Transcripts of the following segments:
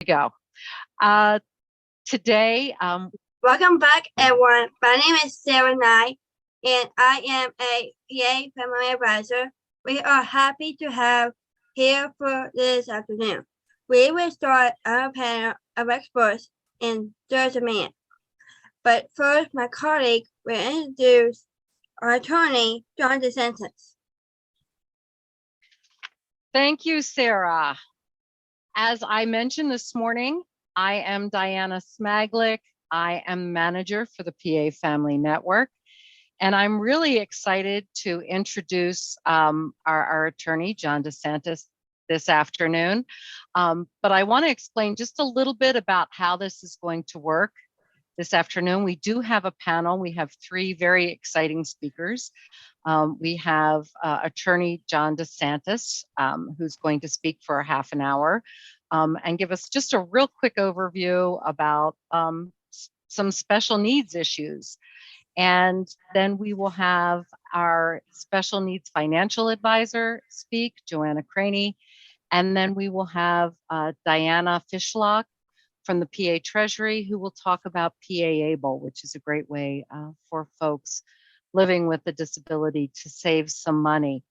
Go. Uh, today, Welcome back, everyone. My name is Sarah Nye, and I am a PA Family Advisor. We are happy to have here for this afternoon. We will start our panel of experts in just a minute. But first, my colleague will introduce our attorney, John DeSantis. thank you, Sarah. As I mentioned this morning, I am Diana Smaglick. I am manager for the PA Family Network, and I'm really excited to introduce our attorney, John DeSantis, this afternoon. But I want to explain just a little bit about how this is going to work this afternoon. We do have a panel. We have three very exciting speakers. We have attorney John DeSantis, who's going to speak for a half an hour and give us just a real quick overview about some special needs issues. And then we will have our special needs financial advisor speak, Joanna Craney. And then we will have Diana Fishlock from the PA Treasury, who will talk about PA Able, which is a great way for folks living with a disability to save some money.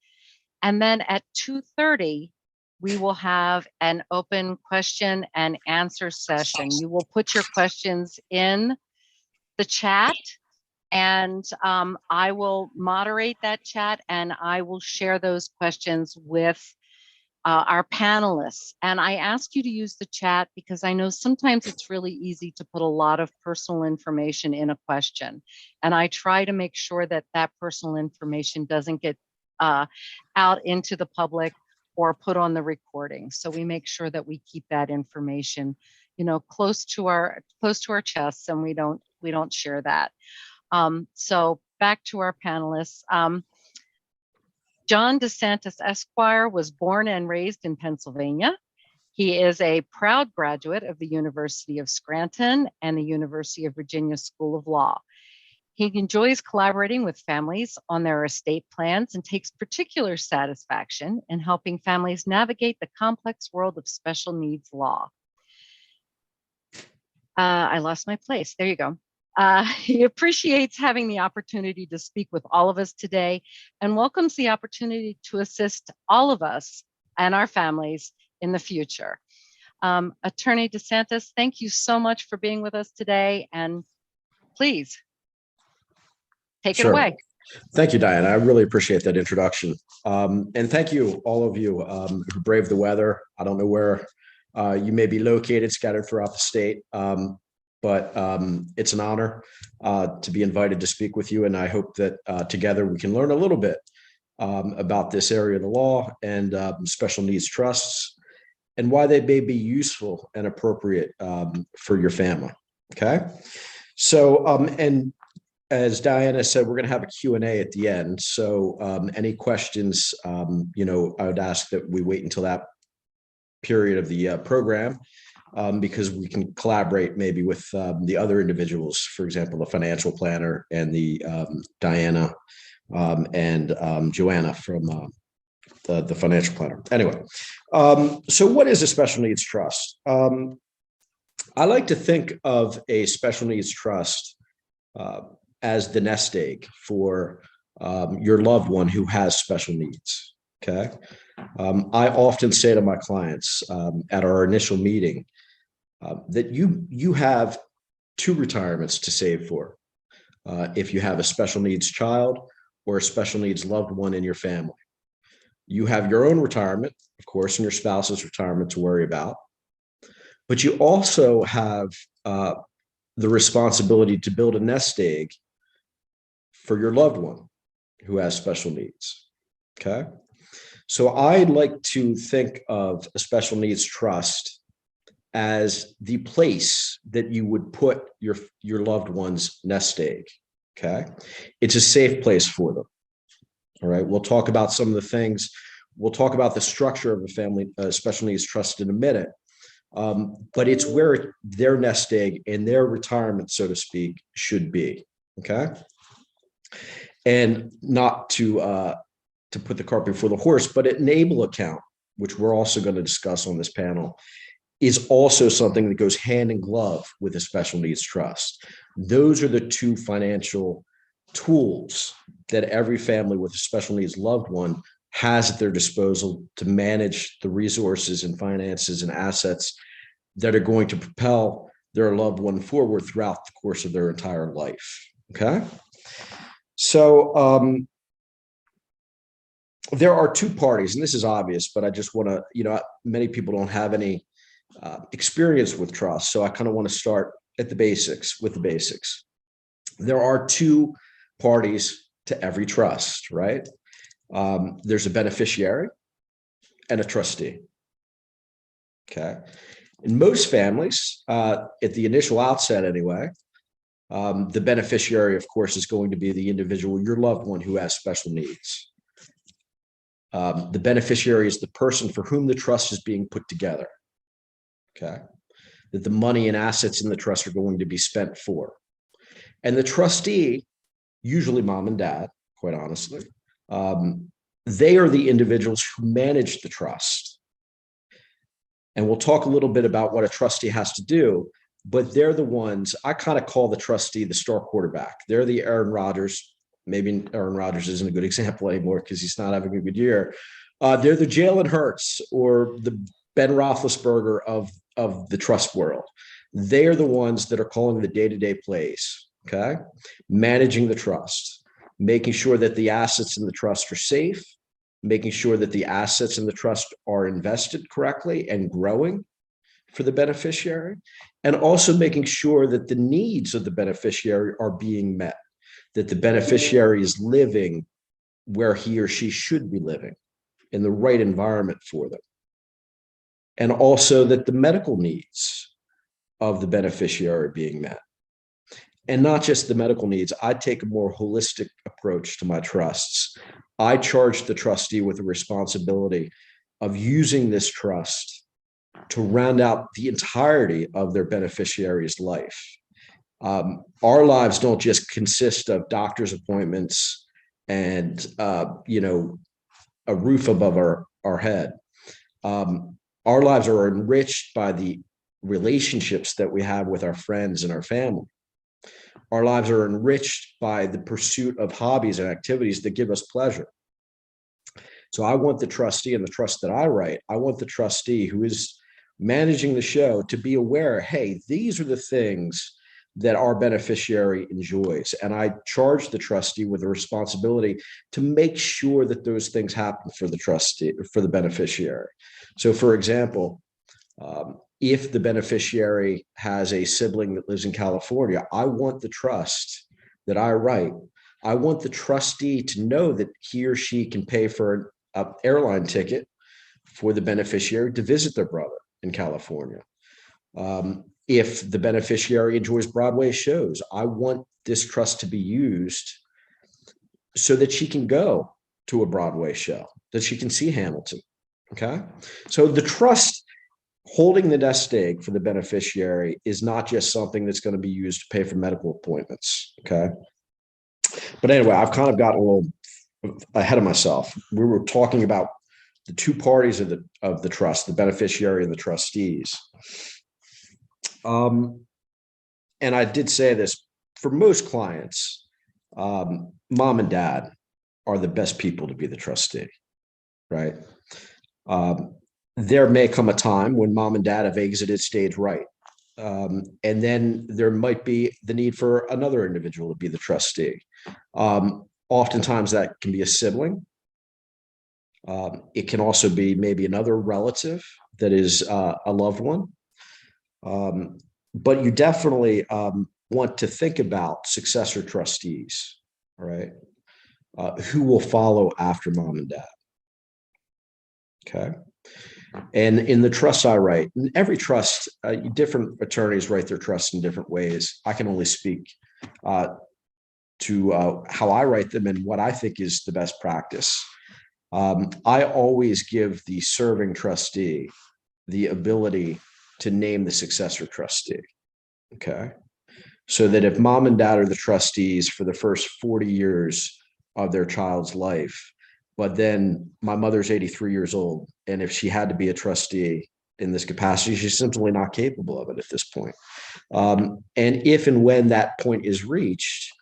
And then at 2:30, we will have an open question and answer session. You will put your questions in the chat, and I will moderate that chat, and I will share those questions with our panelists. And I ask you to use the chat because I know sometimes it's really easy to put a lot of personal information in a question. And I try to make sure that that personal information doesn't get out into the public or put on the recording. So we make sure that we keep that information, close to our chests, and we don't share that. So back to our panelists. John DeSantis Esquire was born and raised in Pennsylvania. He is a proud graduate of the University of Scranton and the University of Virginia School of Law. He enjoys collaborating with families on their estate plans and takes particular satisfaction in helping families navigate the complex world of special needs law. I lost my place. There you go. He appreciates having the opportunity to speak with all of us today and welcomes the opportunity to assist all of us and our families in the future. Attorney DeSantis, thank you so much for being with us today, and please take it away. Thank you, Diana. I really appreciate that introduction. And thank you, all of you who brave the weather. I don't know where you may be located, scattered throughout the state. But it's an honor to be invited to speak with you. And I hope that together we can learn a little bit about this area of the law and special needs trusts and why they may be useful and appropriate for your family. Okay. So, and as Diana said, we're going to have a Q&A at the end. So any questions, I would ask that we wait until that period of the program. Because we can collaborate maybe with the other individuals, for example, the financial planner and the Diana and Joanna from the financial planner. Anyway, so what is a special needs trust? I like to think of a special needs trust as the nest egg for your loved one who has special needs. Okay. I often say to my clients at our initial meeting, that you have two retirements to save for if you have a special needs child or a special needs loved one in your family. You have your own retirement, of course, and your spouse's retirement to worry about, but you also have the responsibility to build a nest egg for your loved one who has special needs. Okay, so I'd like to think of a special needs trust as the place that you would put your loved one's nest egg. Okay, it's a safe place for them. All right, we'll talk about some of the things. We'll talk about the structure of a family special needs trust in a minute, but it's where their nest egg and their retirement, so to speak, should be. Okay, and not to put the cart before the horse, but an ABLE account, which we're also going to discuss on this panel, is also something that goes hand in glove with a special needs trust. Those are the two financial tools that every family with a special needs loved one has at their disposal to manage the resources and finances and assets that are going to propel their loved one forward throughout the course of their entire life. Okay. So there are two parties, and this is obvious, but I just want to, many people don't have any experience with trust. So I kind of want to start at the basics with the basics. There are two parties to every trust, right? There's a beneficiary and a trustee. Okay. In most families, at the initial outset anyway, the beneficiary, of course, is going to be the individual, your loved one who has special needs. The beneficiary is the person for whom the trust is being put together. Okay. That the money and assets in the trust are going to be spent for. And the trustee, usually mom and dad, quite honestly, they are the individuals who manage the trust. And we'll talk a little bit about what a trustee has to do, but they're the ones, I kind of call the trustee the star quarterback. They're the Aaron Rodgers. Maybe Aaron Rodgers isn't a good example anymore because he's not having a good year. They're the Jalen Hurts or the Ben Roethlisberger of the trust world. They are the ones that are calling the day-to-day plays, okay? Managing the trust, making sure that the assets in the trust are safe, making sure that the assets in the trust are invested correctly and growing for the beneficiary, and also making sure that the needs of the beneficiary are being met, that the beneficiary is living where he or she should be living in the right environment for them. And also that the medical needs of the beneficiary are being met. And not just the medical needs. I take a more holistic approach to my trusts. I charge the trustee with the responsibility of using this trust to round out the entirety of their beneficiary's life. Our lives don't just consist of doctor's appointments and, a roof above our head. Our lives are enriched by the relationships that we have with our friends and our family. Our lives are enriched by the pursuit of hobbies and activities that give us pleasure. So I want the trustee and the trust that I write, I want the trustee who is managing the show to be aware, hey, these are the things that our beneficiary enjoys. And I charge the trustee with a responsibility to make sure that those things happen for the trustee, for the beneficiary. So for example, if the beneficiary has a sibling that lives in California, I want the trust that I write. I want the trustee to know that he or she can pay for an airline ticket for the beneficiary to visit their brother in California. If the beneficiary enjoys Broadway shows, I want this trust to be used so that she can go to a Broadway show, that she can see Hamilton. Okay. So the trust holding the nest egg for the beneficiary is not just something that's going to be used to pay for medical appointments. Okay. But anyway, I've kind of gotten a little ahead of myself. We were talking about the two parties of the trust, the beneficiary and the trustees. And I did say this, for most clients, mom and dad are the best people to be the trustee, right? There may come a time when mom and dad have exited stage right. And then there might be the need for another individual to be the trustee. Oftentimes that can be a sibling. It can also be maybe another relative that is a loved one. But you definitely want to think about successor trustees, all right, who will follow after mom and dad. Okay. And in the trusts I write, in every trust, different attorneys write their trusts in different ways. I can only speak to how I write them and what I think is the best practice. I always give the serving trustee the ability to name the successor trustee. Okay. So that if mom and dad are the trustees for the first 40 years of their child's life, but then my mother's 83 years old, and if she had to be a trustee in this capacity. She's simply not capable of it at this point. And if and when that point is reached,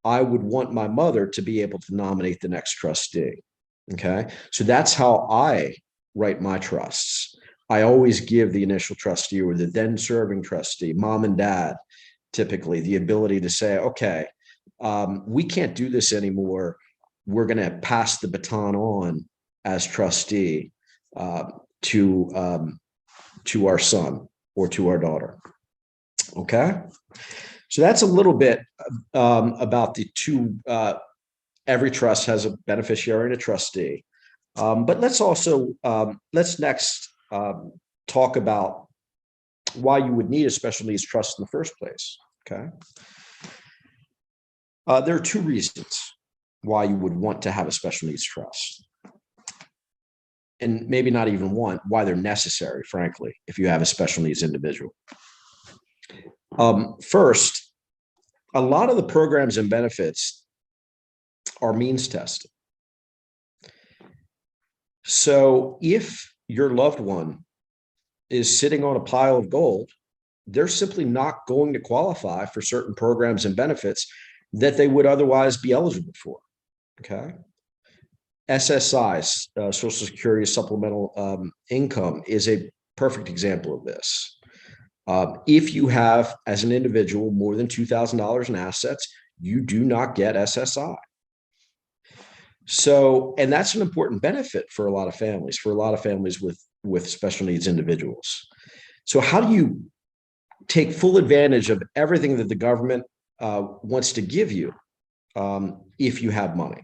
I would want my mother to be able to nominate the next trustee. Okay. So that's how I write my trusts. I always give the initial trustee or the then serving trustee, mom and dad, typically the ability to say, okay, we can't do this anymore. We're going to pass the baton on as trustee to our son or to our daughter. Okay. So that's a little bit about the two. Every trust has a beneficiary and a trustee. But let's also, let's next talk about why you would need a special needs trust in the first place. Okay. There are two reasons why you would want to have a special needs trust. And maybe not even one, why they're necessary, frankly, if you have a special needs individual. First, a lot of the programs and benefits are means tested. So if your loved one is sitting on a pile of gold, they're simply not going to qualify for certain programs and benefits that they would otherwise be eligible for. Okay. SSI, Social Security Supplemental Income, is a perfect example of this. If you have, as an individual, more than $2,000 in assets, you do not get SSI. So, and that's an important benefit for a lot of families, with special needs individuals. So how do you take full advantage of everything that the government wants to give you if you have money?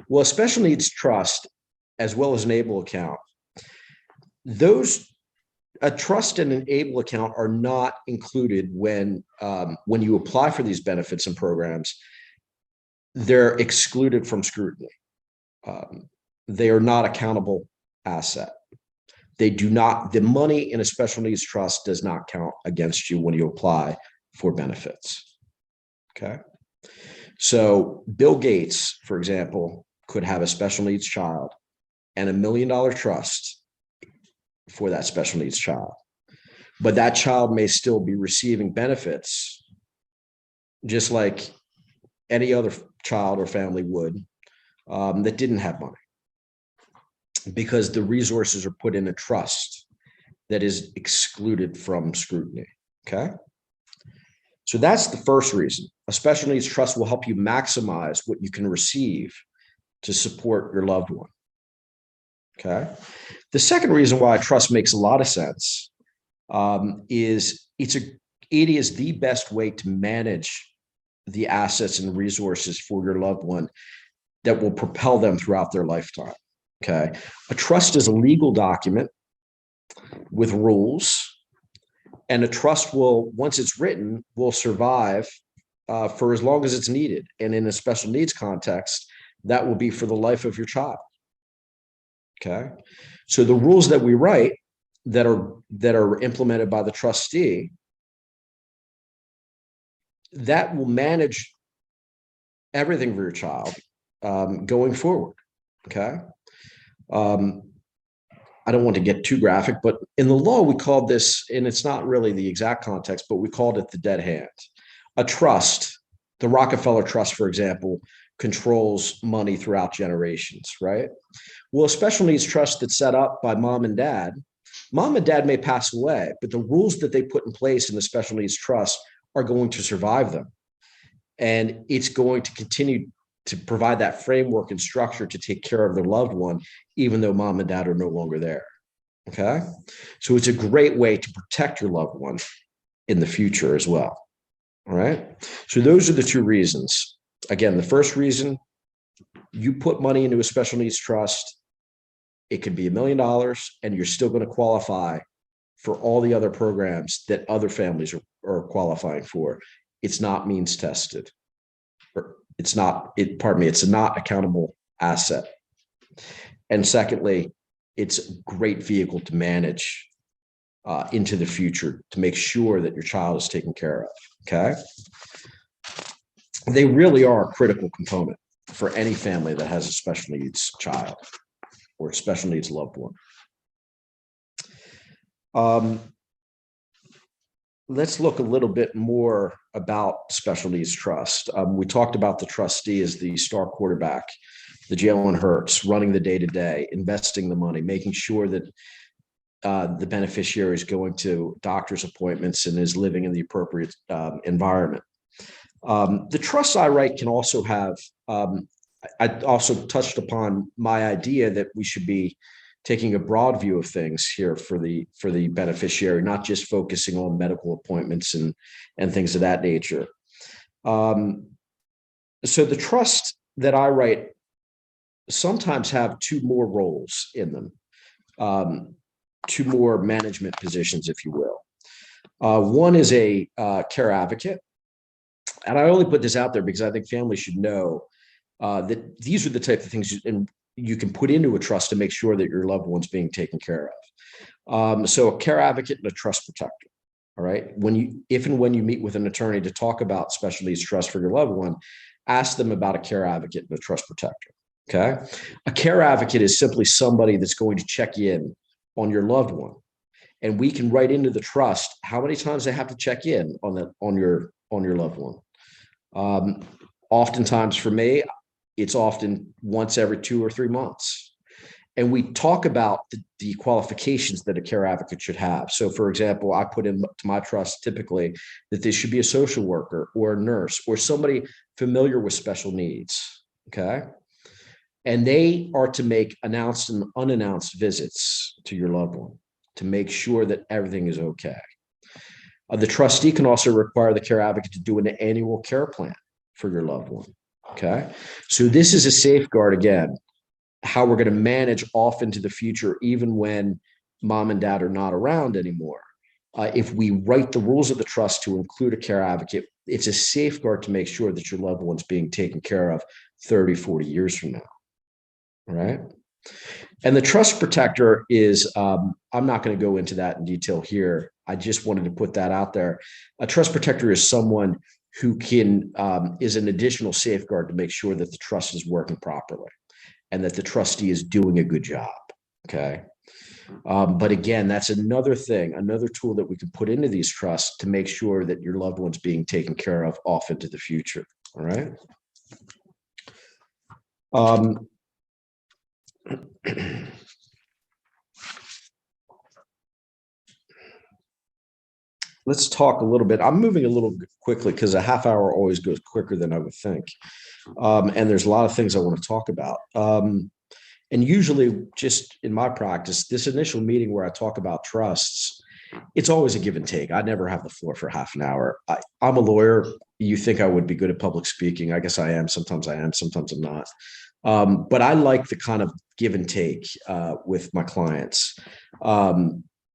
Well, a special needs trust, as well as an ABLE account, a trust and an ABLE account are not included when you apply for these benefits and programs. They're excluded from scrutiny. They are not a countable asset. They do not, the money in a special needs trust does not count against you when you apply for benefits. Okay. So Bill Gates, for example, could have a special needs child and $1 million trust for that special needs child, but that child may still be receiving benefits just like any other child or family would that didn't have money, because the resources are put in a trust that is excluded from scrutiny. Okay. So that's the first reason. A special needs trust will help you maximize what you can receive to support your loved one. Okay. The second reason why a trust makes a lot of sense is it is the best way to manage the assets and resources for your loved one that will propel them throughout their lifetime. Okay. A trust is a legal document with rules, and a trust will, once it's written, will survive for as long as it's needed. And in a special needs context, that will be for the life of your child. Okay. So the rules that we write that are implemented by the trustee, that will manage everything for your child going forward. Okay. I don't want to get too graphic, but in the law, we called this, and it's not really the exact context, but we called it the dead hand. A trust, the Rockefeller Trust, for example, controls money throughout generations, right? Well, a special needs trust that's set up by mom and dad may pass away, but the rules that they put in place in the special needs trust are going to survive them. And it's going to continue to provide that framework and structure to take care of their loved one, even though mom and dad are no longer there. Okay. So it's a great way to protect your loved one in the future as well. All right. So those are the two reasons. Again, the first reason, you put money into a special needs trust, it could be $1 million, and you're still going to qualify for all the other programs that other families are qualifying for. It's not means tested. It's not a countable asset. And secondly, it's a great vehicle to manage into the future to make sure that your child is taken care of. Okay. They really are a critical component for any family that has a special needs child or a special needs loved one. Um, let's look a little bit more about special needs trust. We talked about the trustee as the star quarterback, the Jalen Hurts, running the day-to-day, investing the money, making sure that the beneficiary is going to doctor's appointments and is living in the appropriate environment. The trust I write can also have, I also touched upon my idea that we should be taking a broad view of things here for the beneficiary, not just focusing on medical appointments and things of that nature. So the trust that I write sometimes have two more roles in them, two more management positions, if you will. One is a care advocate. And I only put this out there because I think families should know that these are the type of things you can put into a trust to make sure that your loved one's being taken care of. So a care advocate and a trust protector. All right. If and when you meet with an attorney to talk about special needs trust for your loved one, ask them about a care advocate and a trust protector. Okay. A care advocate is simply somebody that's going to check in on your loved one. And we can write into the trust how many times they have to check in on your loved one. Oftentimes for me, it's often once every 2 or 3 months. And we talk about the qualifications that a care advocate should have. So for example, I put into my trust typically that they should be a social worker or a nurse or somebody familiar with special needs. Okay. And they are to make announced and unannounced visits to your loved one to make sure that everything is okay. The trustee can also require the care advocate to do an annual care plan for your loved one. Okay. So this is a safeguard, again, how we're going to manage off into the future, even when mom and dad are not around anymore. If we write the rules of the trust to include a care advocate, it's a safeguard to make sure that your loved one's being taken care of 30, 40 years from now. Right. And the trust protector is, I'm not going to go into that in detail here. I just wanted to put that out there. A trust protector is someone who can, is an additional safeguard to make sure that the trust is working properly and that the trustee is doing a good job. Okay. But again, that's another thing, another tool that we can put into these trusts to make sure that your loved one's being taken care of off into the future. All right. Let's talk a little bit. I'm moving a little quickly because a half hour always goes quicker than I would think. And there's a lot of things I want to talk about. And usually just in my practice, this initial meeting where I talk about trusts, it's always a give and take. I never have the floor for half an hour. I'm a lawyer. You think I would be good at public speaking. I guess I am. Sometimes I am, sometimes I'm not. But I like the kind of give and take with my clients.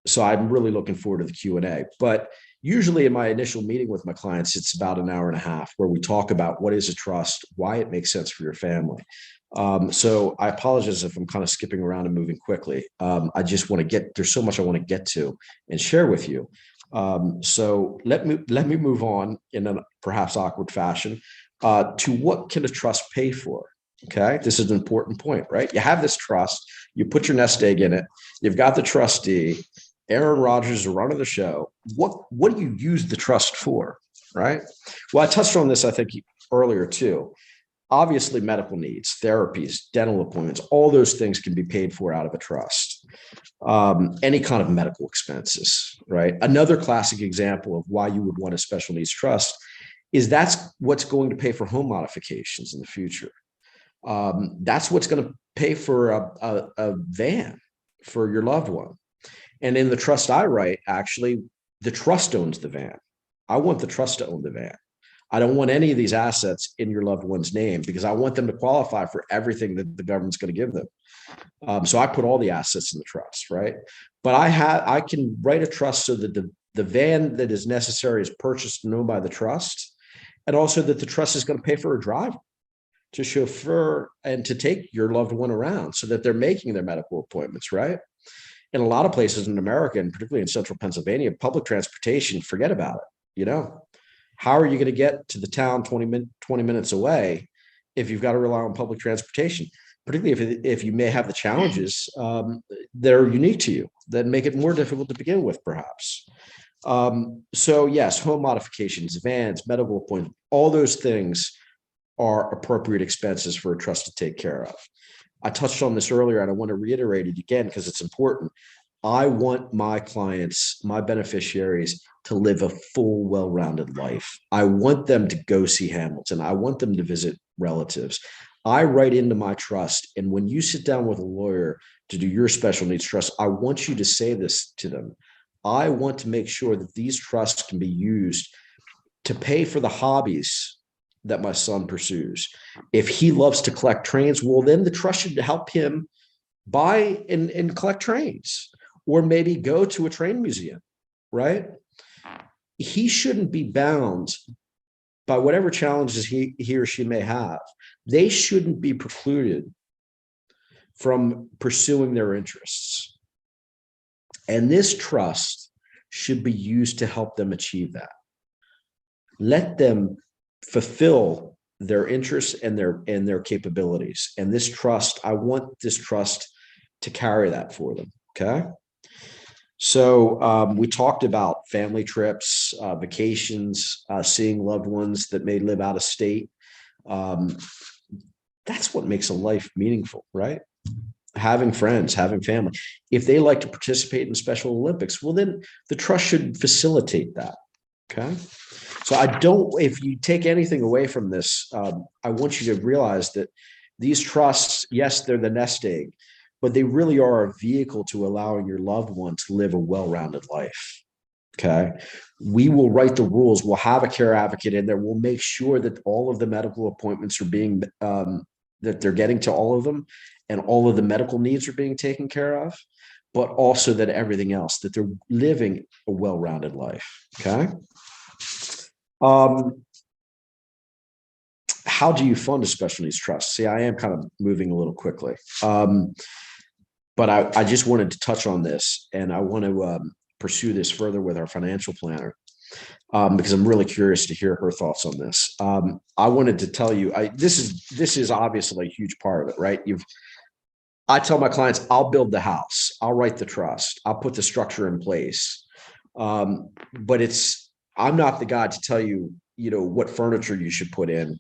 So I'm really looking forward to the Q&A. But usually in my initial meeting with my clients, it's about an hour and a half where we talk about what is a trust, why it makes sense for your family. So I apologize if I'm kind of skipping around and moving quickly. I just want to there's so much I want to get to and share with you. So let me move on in a perhaps awkward fashion to what can a trust pay for? Okay, this is an important point, right? You have this trust, you put your nest egg in it, you've got the trustee, Aaron Rodgers is running the show. What do you use the trust for, right? Well, I touched on this, I think, earlier too. Obviously, medical needs, therapies, dental appointments, all those things can be paid for out of a trust. Any kind of medical expenses, right? Another classic example of why you would want a special needs trust is that's what's going to pay for home modifications in the future. That's what's going to pay for a van for your loved one. And in the trust I write, actually, the trust owns the van. I want the trust to own the van. I don't want any of these assets in your loved one's name because I want them to qualify for everything that the government's going to give them. So I put all the assets in the trust, right? But I can write a trust so that the van that is necessary is purchased and owned by the trust, and also that the trust is going to pay for a driver to chauffeur and to take your loved one around so that they're making their medical appointments, right? In a lot of places in America, and particularly in central Pennsylvania, public transportation, forget about it. You know, how are you going to get to the town 20 minutes away if you've got to rely on public transportation? Particularly if you may have the challenges that are unique to you, that make it more difficult to begin with, perhaps. So yes, home modifications, vans, medical appointments, all those things are appropriate expenses for a trust to take care of. I touched on this earlier, and I want to reiterate it again because it's important. I want my clients, my beneficiaries, to live a full, well-rounded life. I want them to go see Hamilton. I want them to visit relatives. I write into my trust, and when you sit down with a lawyer to do your special needs trust, I want you to say this to them. I want to make sure that these trusts can be used to pay for the hobbies that my son pursues. If he loves to collect trains, well, then the trust should help him buy and collect trains, or maybe go to a train museum, right? He shouldn't be bound by whatever challenges he or she may have. They shouldn't be precluded from pursuing their interests. And this trust should be used to help them achieve that. Let them fulfill their interests and their capabilities. And this trust, I want this trust to carry that for them. Okay. So we talked about family trips, vacations, seeing loved ones that may live out of state. That's what makes a life meaningful, right? Having friends, having family. If they like to participate in Special Olympics, well, then the trust should facilitate that. Okay. So if you take anything away from this, I want you to realize that these trusts, yes, they're the nest egg, but they really are a vehicle to allowing your loved one to live a well-rounded life. Okay. We will write the rules. We'll have a care advocate in there. We'll make sure that all of the medical appointments are being, that they're getting to all of them, and all of the medical needs are being taken care of, but also that everything else, that they're living a well-rounded life. Okay. How do you fund a special needs trust? See, I am kind of moving a little quickly. But I just wanted to touch on this, and I want to pursue this further with our financial planner, because I'm really curious to hear her thoughts on this. I wanted to tell you, this is obviously a huge part of it, right? I tell my clients, I'll build the house, I'll write the trust, I'll put the structure in place, but I'm not the guy to tell you, what furniture you should put in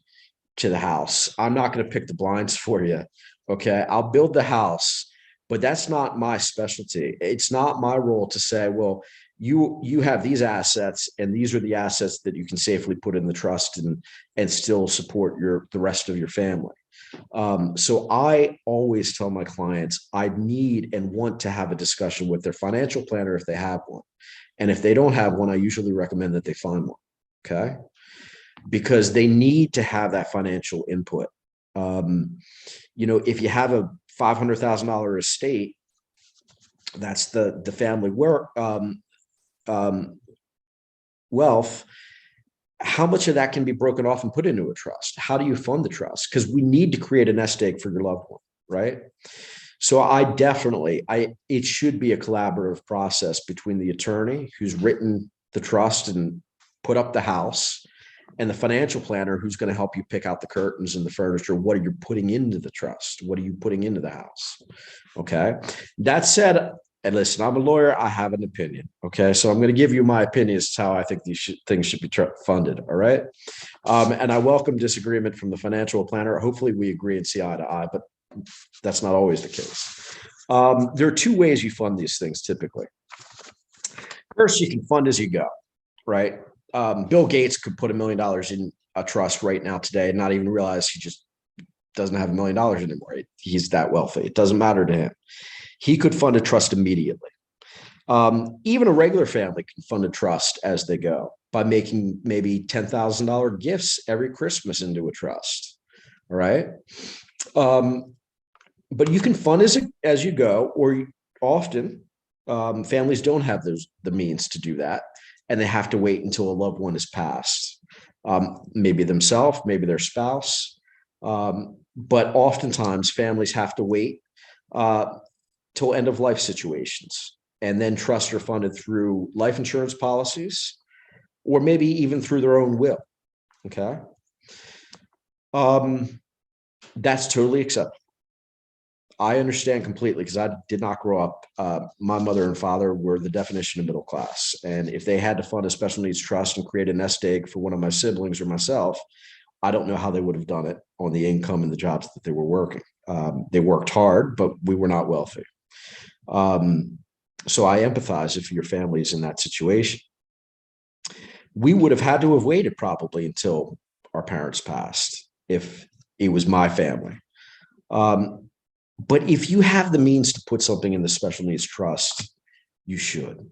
to the house. I'm not going to pick the blinds for you. Okay, I'll build the house. But that's not my specialty. It's not my role to say, well, you have these assets, and these are the assets that you can safely put in the trust and still support the rest of your family. So I always tell my clients, I need and want to have a discussion with their financial planner if they have one. And if they don't have one, I usually recommend that they find one. Okay. Because they need to have that financial input. If you have a $500,000 estate, that's the family wealth. How much of that can be broken off and put into a trust? How do you fund the trust? Because we need to create a nest egg for your loved one, right? So it should be a collaborative process between the attorney who's written the trust and put up the house, and the financial planner who's going to help you pick out the curtains and the furniture. What are you putting into the trust? What are you putting into the house? Okay. That said, and listen, I'm a lawyer. I have an opinion. Okay. So I'm going to give you my opinion as to how I think these things should be funded. All right. And I welcome disagreement from the financial planner. Hopefully we agree and see eye to eye, but that's not always the case. There are two ways you fund these things typically. First, you can fund as you go, right? Bill Gates could put $1 million in a trust right now today and not even realize he just doesn't have $1 million anymore. He's that wealthy. It doesn't matter to him. He could fund a trust immediately. Even a regular family can fund a trust as they go by making maybe $10,000 gifts every Christmas into a trust. All right. But you can fund as you go, or often families don't have the means to do that, and they have to wait until a loved one has passed, maybe themselves, maybe their spouse. But oftentimes families have to wait till end of life situations, and then trusts are funded through life insurance policies, or maybe even through their own will. Okay. That's totally acceptable. I understand completely because I did not grow up. My mother and father were the definition of middle class. And if they had to fund a special needs trust and create a nest egg for one of my siblings or myself, I don't know how they would have done it on the income and the jobs that they were working. They worked hard, but we were not wealthy. So I empathize if your family is in that situation. We would have had to have waited probably until our parents passed if it was my family. But if you have the means to put something in the special needs trust, you should.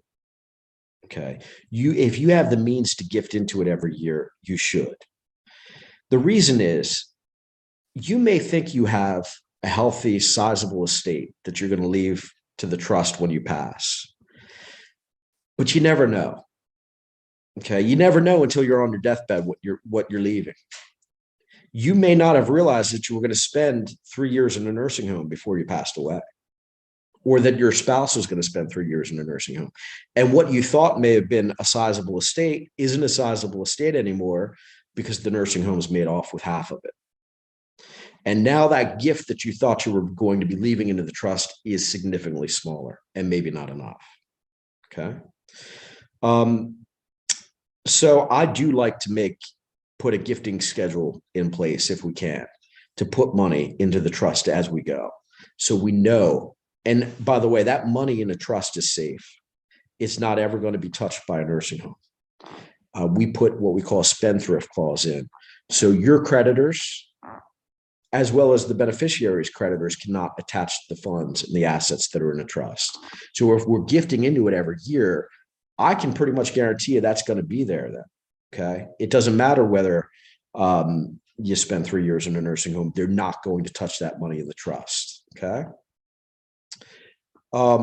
Okay. If you have the means to gift into it every year, you should. The reason is you may think you have a healthy, sizable estate that you're going to leave to the trust when you pass, but you never know. Okay. You never know until you're on your deathbed what you're leaving. You may not have realized that you were going to spend 3 years in a nursing home before you passed away, or that your spouse was going to spend 3 years in a nursing home. And what you thought may have been a sizable estate isn't a sizable estate anymore because the nursing home's made off with half of it. And now that gift that you thought you were going to be leaving into the trust is significantly smaller and maybe not enough. Okay. So I do like to put a gifting schedule in place if we can, to put money into the trust as we go. So we know, and by the way, that money in a trust is safe. It's not ever going to be touched by a nursing home. We put what we call a spendthrift clause in. So your creditors, as well as the beneficiaries' creditors, cannot attach the funds and the assets that are in a trust. So if we're gifting into it every year, I can pretty much guarantee you that's going to be there then. Okay. It doesn't matter whether you spend 3 years in a nursing home, they're not going to touch that money in the trust. Okay. I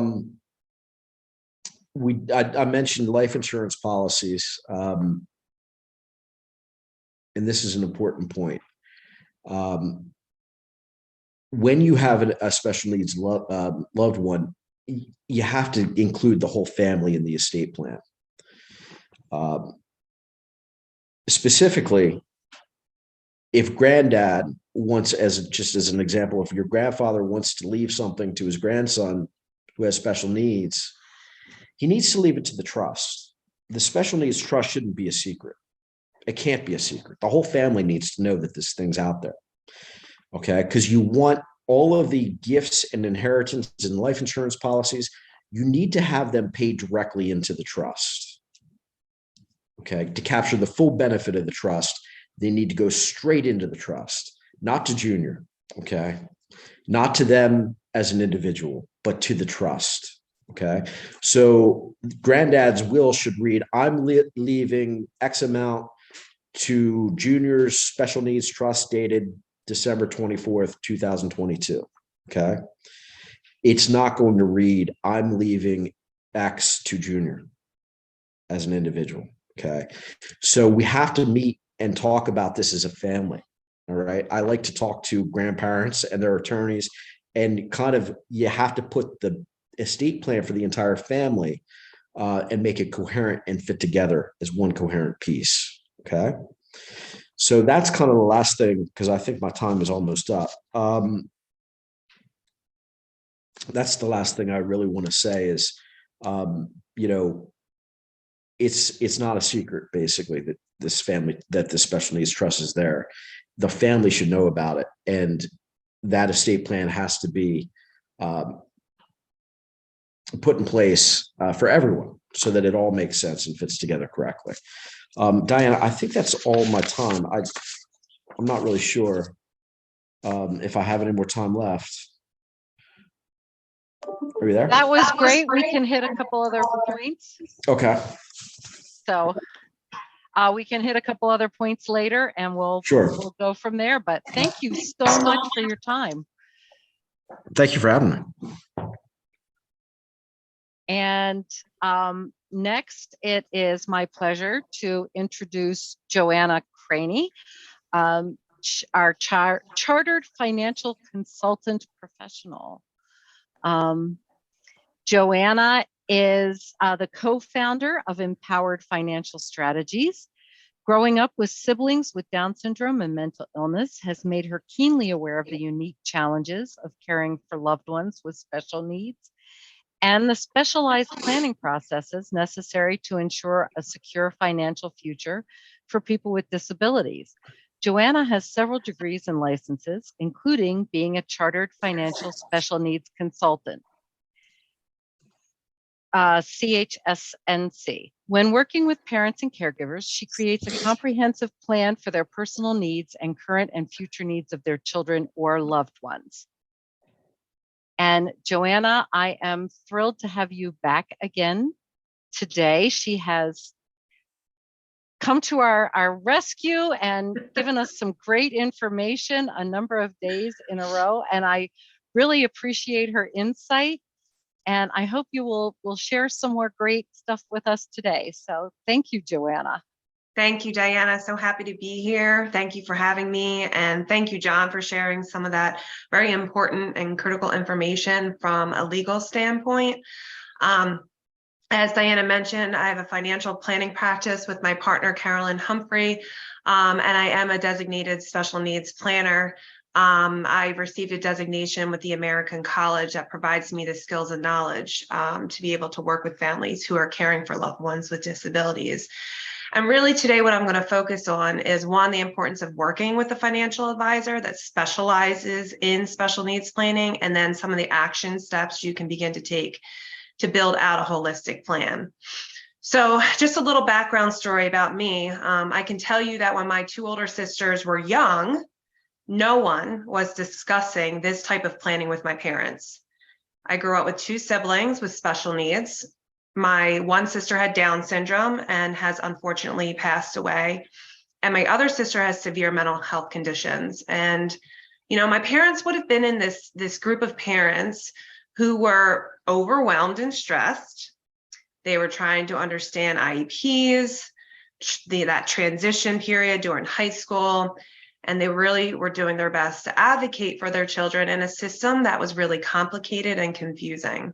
mentioned life insurance policies. And this is an important point. When you have a special needs loved one, you have to include the whole family in the estate plan. Specifically, if granddad wants, just as an example, if your grandfather wants to leave something to his grandson who has special needs, he needs to leave it to the trust. The special needs trust shouldn't be a secret. It can't be a secret. The whole family needs to know that this thing's out there. Okay, because you want all of the gifts and inheritance and life insurance policies, you need to have them paid directly into the trust. Okay, to capture the full benefit of the trust, they need to go straight into the trust, not to Junior. Okay, not to them as an individual, but to the trust. Okay, so granddad's will should read, I'm leaving X amount to Junior's special needs trust dated December 24th, 2022. Okay. It's not going to read, I'm leaving X to Junior as an individual. Okay. So we have to meet and talk about this as a family. All right. I like to talk to grandparents and their attorneys, and kind of, you have to put the estate plan for the entire family and make it coherent and fit together as one coherent piece. Okay. So that's kind of the last thing, because I think my time is almost up. That's the last thing I really want to say is, it's not a secret, basically, that this special needs trust is there. The family should know about it. And that estate plan has to be put in place for everyone so that it all makes sense and fits together correctly. Diana, I think that's all my time. I'm not really sure if I have any more time left. Are you there? That was great. We can hit a couple other points. Okay. So we can hit a couple other points later, and we'll go from there. But thank you so much for your time. Thank you for having me. And next, it is my pleasure to introduce Joanna Craney, our chartered financial consultant professional. Joanna is the co-founder of Empowered Financial Strategies. Growing up with siblings with Down syndrome and mental illness has made her keenly aware of the unique challenges of caring for loved ones with special needs and the specialized planning processes necessary to ensure a secure financial future for people with disabilities. Joanna has several degrees and licenses, including being a chartered financial special needs consultant. CHSNC. When working with parents and caregivers, she creates a comprehensive plan for their personal needs and current and future needs of their children or loved ones. And Joanna, I am thrilled to have you back again today. She has come to our rescue and given us some great information a number of days in a row. And I really appreciate her insight. And I hope you will share some more great stuff with us today. So thank you, Joanna. Thank you, Diana. So happy to be here. Thank you for having me. And thank you, John, for sharing some of that very important and critical information from a legal standpoint. As Diana mentioned, I have a financial planning practice with my partner, Carolyn Humphrey, and I am a designated special needs planner. I received a designation with the American College that provides me the skills and knowledge to be able to work with families who are caring for loved ones with disabilities. And really today, what I'm going to focus on is one, the importance of working with a financial advisor that specializes in special needs planning, and then some of the action steps you can begin to take to build out a holistic plan. So just a little background story about me. I can tell you that when my two older sisters were young, no one was discussing this type of planning with my parents. I grew up with two siblings with special needs. My one sister had Down syndrome and has unfortunately passed away. And my other sister has severe mental health conditions. And, you know, my parents would have been in this group of parents who were overwhelmed and stressed. They were trying to understand IEPs, that transition period during high school. And they really were doing their best to advocate for their children in a system that was really complicated and confusing.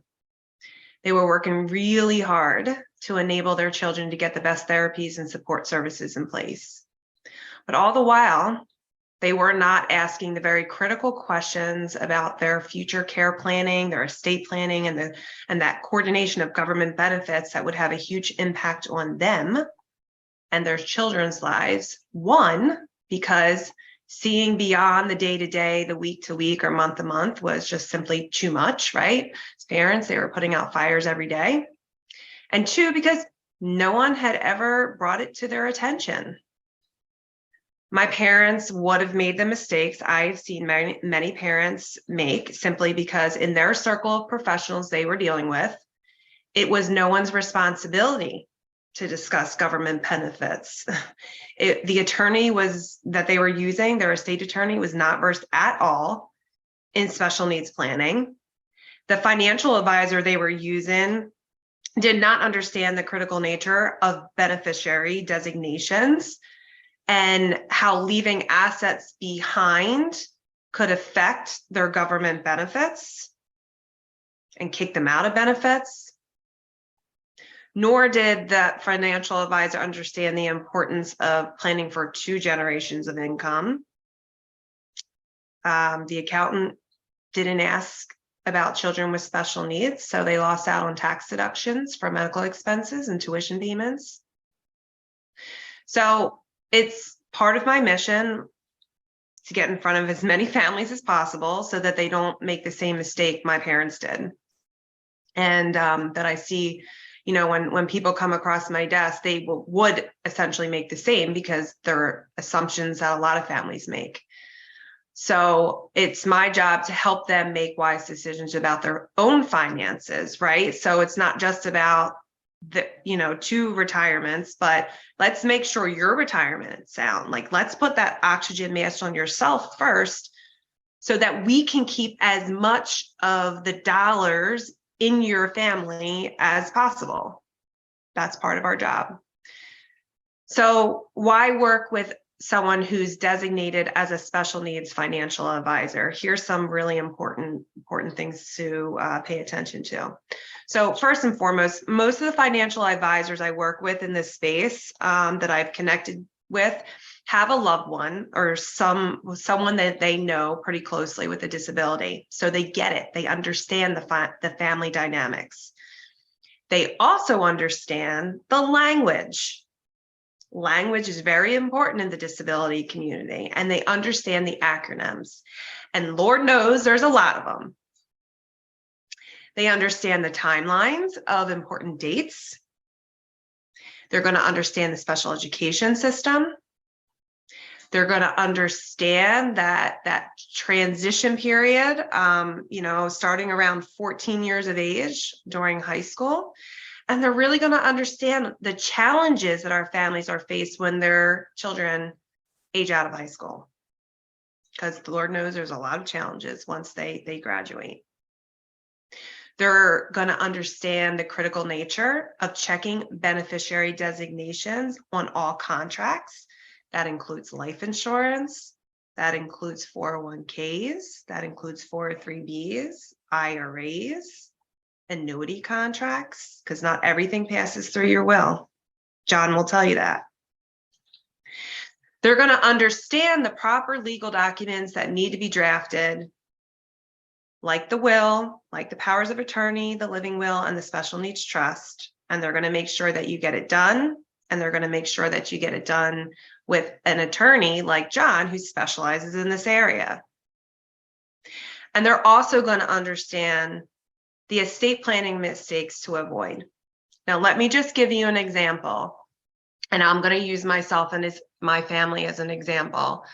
They were working really hard to enable their children to get the best therapies and support services in place. But all the while, they were not asking the very critical questions about their future care planning, their estate planning, and that coordination of government benefits that would have a huge impact on them and their children's lives. One, because seeing beyond the day-to-day, the week-to-week, or month-to-month was just simply too much, right? As parents, they were putting out fires every day. And two, because no one had ever brought it to their attention. My parents would have made the mistakes I've seen many parents make simply because in their circle of professionals they were dealing with, it was no one's responsibility to discuss government benefits. The attorney that they were using, their estate attorney, was not versed at all in special needs planning. The financial advisor they were using did not understand the critical nature of beneficiary designations and how leaving assets behind could affect their government benefits and kick them out of benefits. Nor did that financial advisor understand the importance of planning for 2 generations of income. The accountant didn't ask about children with special needs, so they lost out on tax deductions for medical expenses and tuition payments. So it's part of my mission to get in front of as many families as possible so that they don't make the same mistake my parents did. And that I see, you know, when people come across my desk, they would essentially make the same because there are assumptions that a lot of families make. So it's my job to help them make wise decisions about their own finances, right? So it's not just about the, 2 retirements, but let's make sure your retirement is sound. Like, let's put that oxygen mask on yourself first so that we can keep as much of the dollars in your family as possible. That's part of our job. So why work with someone who's designated as a special needs financial advisor? Here's some really important things to pay attention to. So first and foremost, most of the financial advisors I work with in this space that I've connected with have a loved one or someone that they know pretty closely with a disability. So they get it. They understand the family dynamics. They also understand the language. Language is very important in the disability community, and they understand the acronyms. And Lord knows there's a lot of them. They understand the timelines of important dates. They're going to understand the special education system. They're going to understand that transition period, starting around 14 years of age during high school. And they're really going to understand the challenges that our families are faced when their children age out of high school. Because the Lord knows there's a lot of challenges once they graduate. They're going to understand the critical nature of checking beneficiary designations on all contracts. That includes life insurance, that includes 401ks, that includes 403bs, IRAs, annuity contracts, because not everything passes through your will. John will tell you that. They're going to understand the proper legal documents that need to be drafted, like the will, like the powers of attorney, the living will, and the special needs trust. And they're going to make sure that you get it done. And they're going to make sure that you get it done with an attorney like John, who specializes in this area. And they're also going to understand the estate planning mistakes to avoid. Now, let me just give you an example. And I'm going to use myself and my family as an example.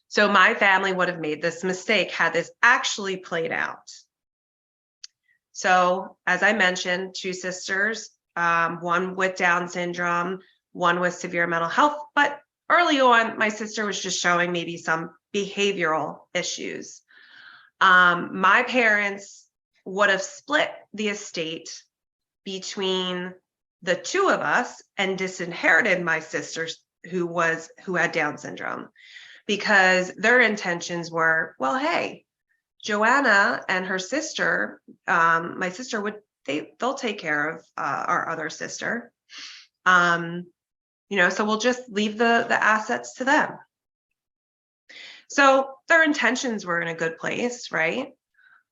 So my family would have made this mistake had this actually played out. So as I mentioned, two sisters, one with Down syndrome, one with severe mental health. But early on, my sister was just showing maybe some behavioral issues. My parents would have split the estate between the two of us and disinherited my sister who had Down syndrome, because their intentions were, well, hey, Joanna and her sister, my sister they'll take care of our other sister. So we'll just leave the assets to them. So their intentions were in a good place, right?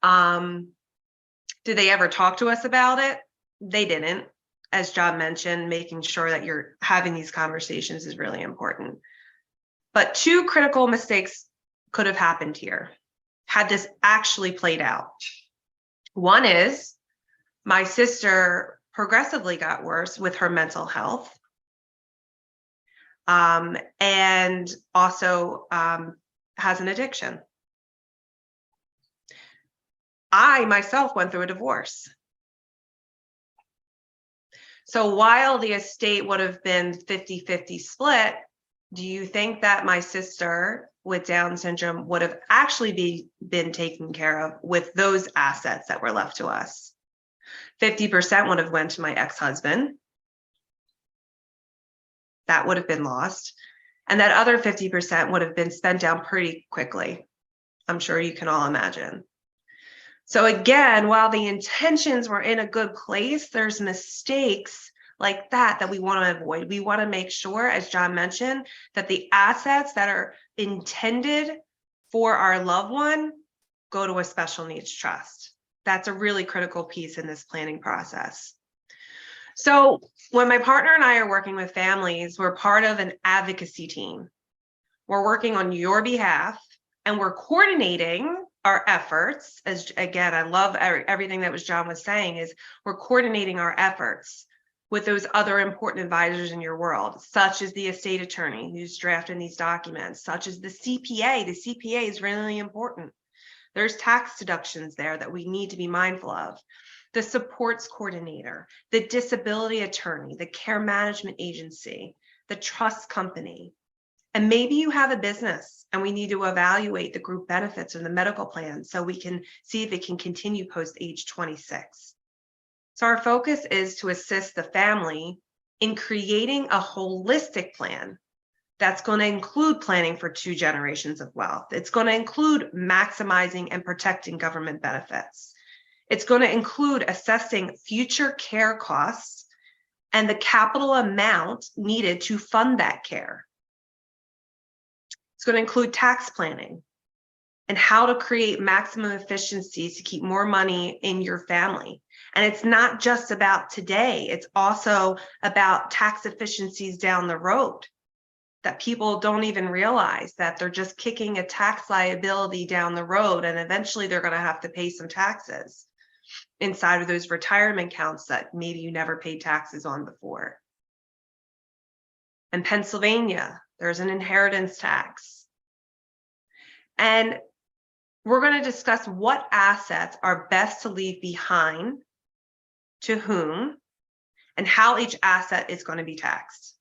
Did they ever talk to us about it? They didn't. As John mentioned, making sure that you're having these conversations is really important. But two critical mistakes could have happened here had this actually played out. One is my sister progressively got worse with her mental health, and also has an addiction. I myself went through a divorce. So while the estate would have been 50-50 split, do you think that my sister with Down syndrome would have actually been taken care of with those assets that were left to us? 50% would have went to my ex-husband. That would have been lost. And that other 50% would have been spent down pretty quickly. I'm sure you can all imagine. So again, while the intentions were in a good place, there's mistakes like that we want to avoid. We want to make sure, as John mentioned, that the assets that are intended for our loved one go to a special needs trust. That's a really critical piece in this planning process. So when my partner and I are working with families, we're part of an advocacy team. We're working on your behalf, and we're coordinating our efforts. As again, I love everything that John was saying, is we're coordinating our efforts with those other important advisors in your world, such as the estate attorney who's drafting these documents, such as the CPA. The CPA is really important. There's tax deductions there that we need to be mindful of. The supports coordinator, the disability attorney, the care management agency, the trust company. And maybe you have a business and we need to evaluate the group benefits or the medical plan so we can see if it can continue post age 26. So our focus is to assist the family in creating a holistic plan that's going to include planning for 2 generations of wealth. It's going to include maximizing and protecting government benefits. It's going to include assessing future care costs and the capital amount needed to fund that care. going to include tax planning and how to create maximum efficiencies to keep more money in your family. And it's not just about today, it's also about tax efficiencies down the road that people don't even realize, that they're just kicking a tax liability down the road, and eventually they're going to have to pay some taxes inside of those retirement accounts that maybe you never paid taxes on before. In Pennsylvania, there's an inheritance tax. And we're going to discuss what assets are best to leave behind to whom and how each asset is going to be taxed.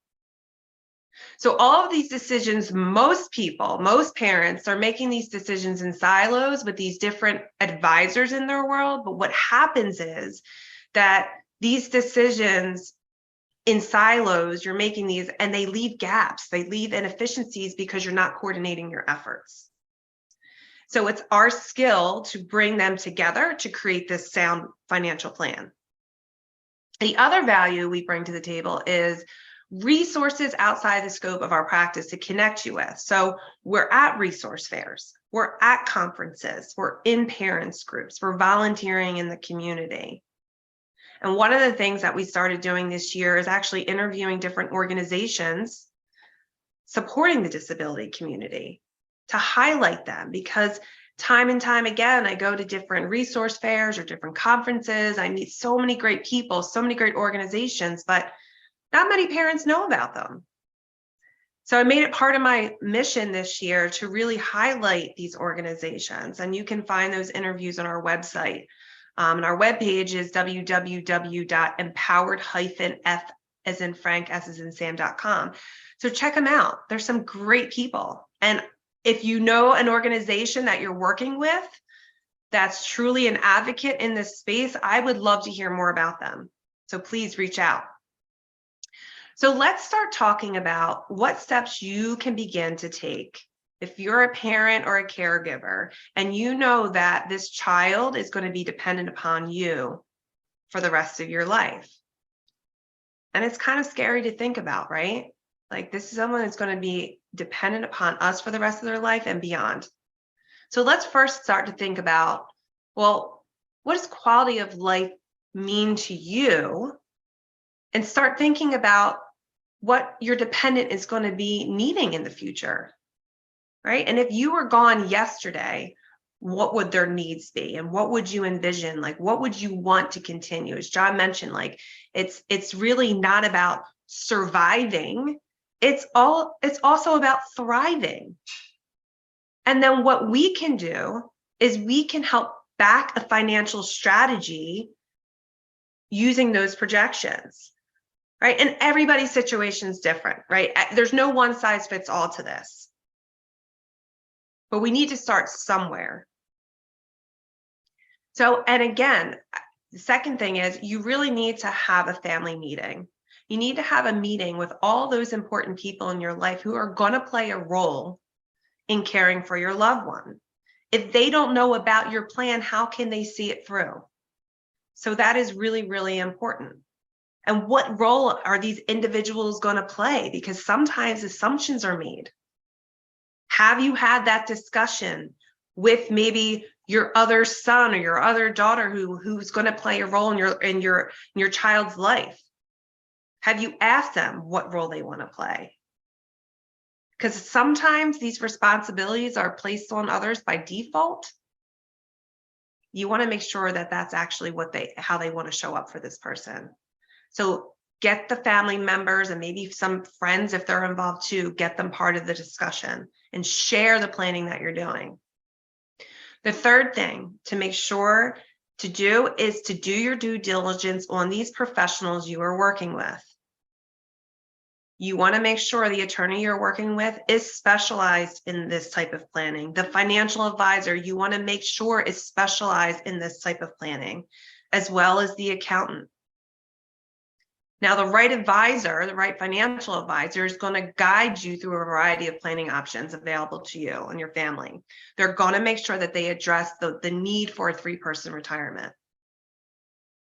So all of these decisions, most people, most parents are making these decisions in silos with these different advisors in their world. But what happens is that these decisions in silos, you're making these and they leave gaps, they leave inefficiencies because you're not coordinating your efforts. So it's our skill to bring them together to create this sound financial plan. The other value we bring to the table is resources outside the scope of our practice to connect you with. So we're at resource fairs, we're at conferences, we're in parents groups, we're volunteering in the community. And one of the things that we started doing this year is actually interviewing different organizations supporting the disability community to highlight them, because time and time again, I go to different resource fairs or different conferences. I meet so many great people, so many great organizations, but not many parents know about them. So I made it part of my mission this year to really highlight these organizations. And you can find those interviews on our website. And our webpage is www.empowered-f as in Frank, S as in Sam.com. So check them out. There's some great people. And if you know an organization that you're working with that's truly an advocate in this space, I would love to hear more about them. So please reach out. So let's start talking about what steps you can begin to take if you're a parent or a caregiver and you know that this child is going to be dependent upon you for the rest of your life. And it's kind of scary to think about, right? Like, this is someone that's going to be dependent upon us for the rest of their life and beyond. So let's first start to think about, well, what does quality of life mean to you? And start thinking about what your dependent is going to be needing in the future, right? And if you were gone yesterday, what would their needs be? And what would you envision? Like, what would you want to continue? As John mentioned, like, it's really not about surviving. It's also about thriving. And then what we can do is we can help back a financial strategy using those projections, right? And everybody's situation is different, right? There's no one size fits all to this. But we need to start somewhere. So, and again, the second thing is you really need to have a family meeting. You need to have a meeting with all those important people in your life who are going to play a role in caring for your loved one. If they don't know about your plan, how can they see it through? So that is really, really important. And what role are these individuals going to play? Because sometimes assumptions are made. Have you had that discussion with maybe your other son or your other daughter who's going to play a role in your child's life? Have you asked them what role they want to play? Because sometimes these responsibilities are placed on others by default. You want to make sure that that's actually how they want to show up for this person. So get the family members and maybe some friends, if they're involved too, get them part of the discussion and share the planning that you're doing. The third thing to make sure to do is to do your due diligence on these professionals you are working with. You want to make sure the attorney you're working with is specialized in this type of planning. The financial advisor you want to make sure is specialized in this type of planning, as well as the accountant. Now, the right advisor, the right financial advisor is going to guide you through a variety of planning options available to you and your family. They're going to make sure that they address the need for a 3-person retirement.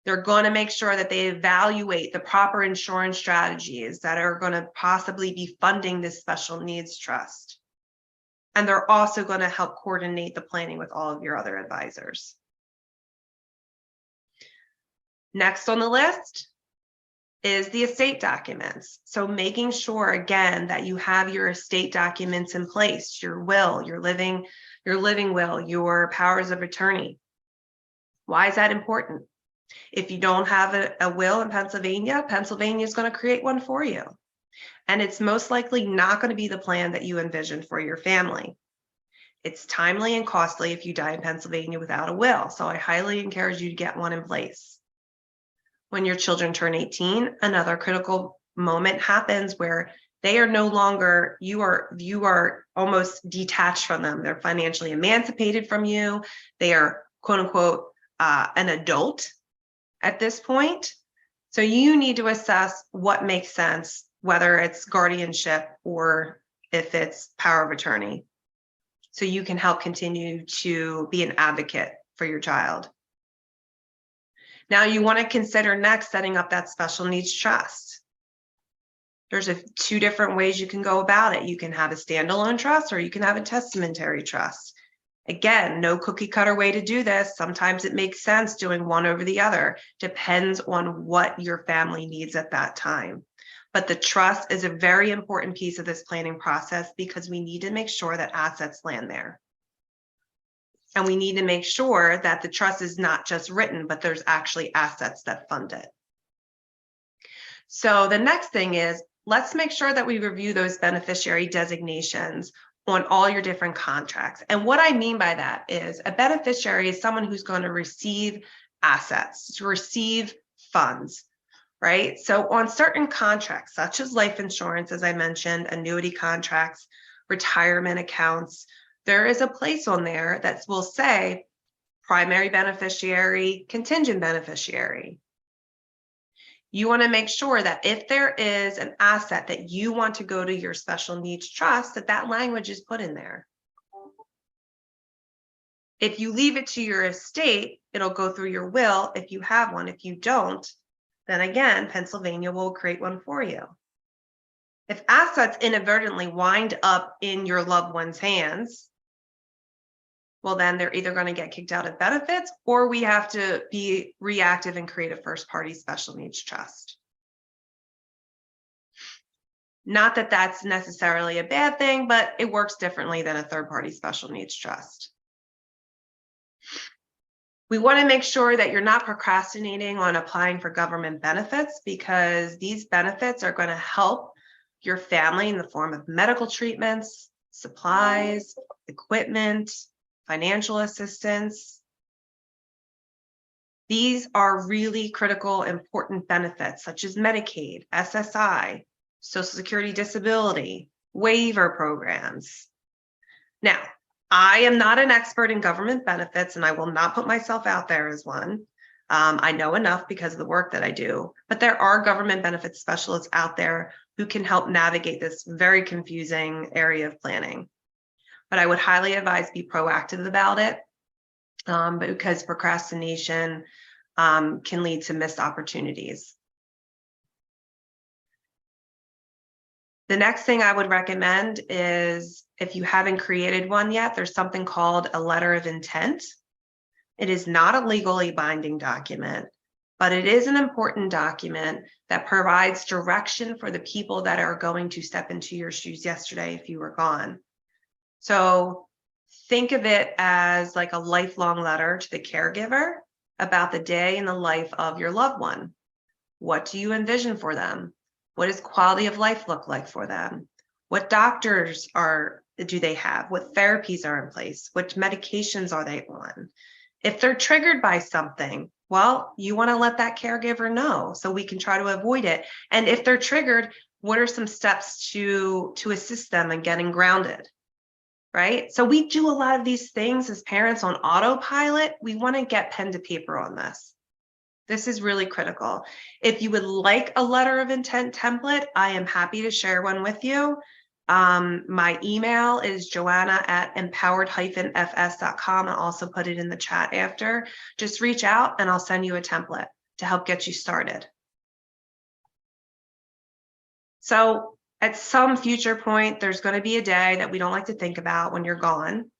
They're going to make sure that they evaluate the proper insurance strategies that are going to possibly be funding this special needs trust. And they're also going to help coordinate the planning with all of your other advisors. Next on the list is the estate documents. So making sure, again, that you have your estate documents in place, your will, your living will, your powers of attorney. Why is that important? If you don't have a will in Pennsylvania, Pennsylvania is going to create one for you. And it's most likely not going to be the plan that you envisioned for your family. It's timely and costly if you die in Pennsylvania without a will. So I highly encourage you to get one in place. When your children turn 18, another critical moment happens where they are no longer, you are almost detached from them. They're financially emancipated from you. They are, quote unquote, an adult at this point. So you need to assess what makes sense, whether it's guardianship or if it's power of attorney, so you can help continue to be an advocate for your child. Now you want to consider next setting up that special needs trust. There's two different ways you can go about it. You can have a standalone trust or you can have a testamentary trust. Again, no cookie cutter way to do this. Sometimes it makes sense doing one over the other. Depends on what your family needs at that time. But the trust is a very important piece of this planning process because we need to make sure that assets land there. And we need to make sure that the trust is not just written, but there's actually assets that fund it. So the next thing is, let's make sure that we review those beneficiary designations on all your different contracts. And what I mean by that is a beneficiary is someone who's going to receive assets, to receive funds, right? So on certain contracts, such as life insurance, as I mentioned, annuity contracts, retirement accounts, there is a place on there that will say primary beneficiary, contingent beneficiary. You want to make sure that if there is an asset that you want to go to your special needs trust, that language is put in there. If you leave it to your estate, it'll go through your will if you have one. If you don't, then again, Pennsylvania will create one for you. If assets inadvertently wind up in your loved one's hands, well, then they're either going to get kicked out of benefits or we have to be reactive and create a first party special needs trust. Not that that's necessarily a bad thing, but it works differently than a third party special needs trust. We want to make sure that you're not procrastinating on applying for government benefits because these benefits are going to help your family in the form of medical treatments, supplies, equipment, financial assistance. These are really critical, important benefits such as Medicaid, SSI, Social Security disability, waiver programs. Now, I am not an expert in government benefits and I will not put myself out there as one. I know enough because of the work that I do, but there are government benefits specialists out there who can help navigate this very confusing area of planning. But I would highly advise be proactive about it because procrastination can lead to missed opportunities. The next thing I would recommend is if you haven't created one yet, there's something called a letter of intent. It is not a legally binding document, but it is an important document that provides direction for the people that are going to step into your shoes yesterday if you were gone. So think of it as like a lifelong letter to the caregiver about the day in the life of your loved one. What do you envision for them? What does quality of life look like for them? What doctors do they have? What therapies are in place? What medications are they on? If they're triggered by something, well, you want to let that caregiver know so we can try to avoid it. And if they're triggered, what are some steps to assist them in getting grounded? Right? So we do a lot of these things as parents on autopilot. We want to get pen to paper on this. This is really critical. If you would like a letter of intent template, I am happy to share one with you. My email is joanna@empowered-fs.com. I'll also put it in the chat after. Just reach out and I'll send you a template to help get you started. So at some future point, there's going to be a day that we don't like to think about when you're gone,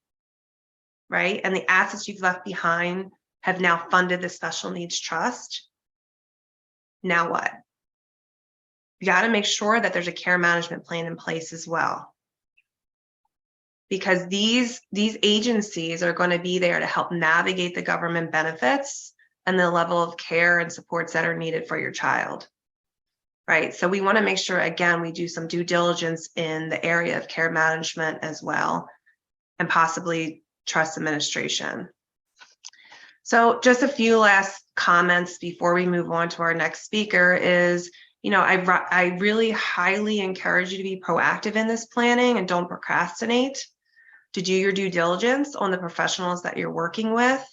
right? And the assets you've left behind have now funded the special needs trust. Now what? You got to make sure that there's a care management plan in place as well. Because these agencies are going to be there to help navigate the government benefits and the level of care and supports that are needed for your child. Right. So we want to make sure, again, we do some due diligence in the area of care management as well, and possibly trust administration. So just a few last comments before we move on to our next speaker is, you know, I really highly encourage you to be proactive in this planning and don't procrastinate, to do your due diligence on the professionals that you're working with,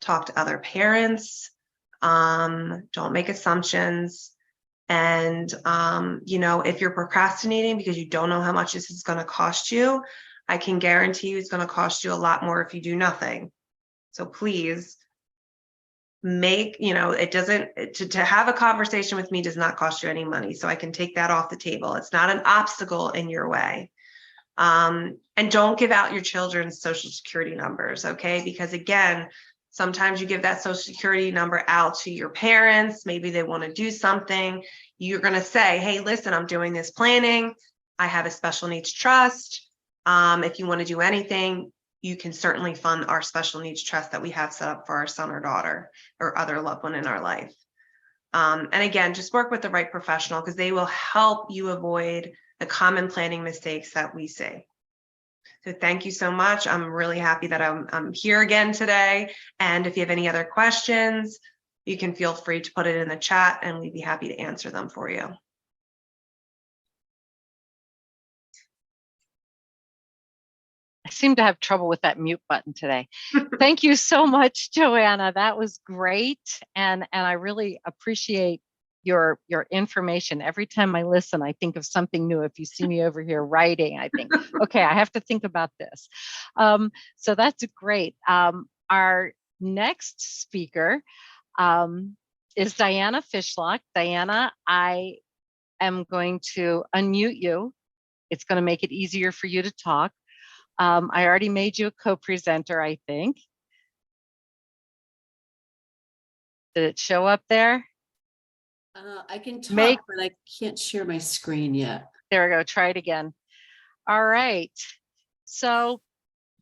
talk to other parents, don't make assumptions. And, you know, if you're procrastinating because you don't know how much this is going to cost you, I can guarantee you it's going to cost you a lot more if you do nothing. So please make, you know, it doesn't, to have a conversation with me does not cost you any money. So I can take that off the table. It's not an obstacle in your way. And don't give out your children's social security numbers, okay? Because again, sometimes you give that social security number out to your parents. Maybe they want to do something. You're going to say, hey, listen, I'm doing this planning. I have a special needs trust. If you want to do anything, you can certainly fund our special needs trust that we have set up for our son or daughter or other loved one in our life. And again, just work with the right professional because they will help you avoid the common planning mistakes that we see. So thank you so much. I'm really happy that I'm here again today. And if you have any other questions, you can feel free to put it in the chat and we'd be happy to answer them for you. I seem to have trouble with that mute button today. Thank you so much, Joanna. That was great. And I really appreciate your information. Every time I listen, I think of something new. If you see me over here writing, I think, okay, I have to think about this. So that's great. Our next speaker is Diana Fishlock. Diana, I am going to unmute you. It's going to make it easier for you to talk. I already made you a co-presenter, I think. Did it show up there? I can talk, but I can't share my screen yet. There we go. Try it again. All right. So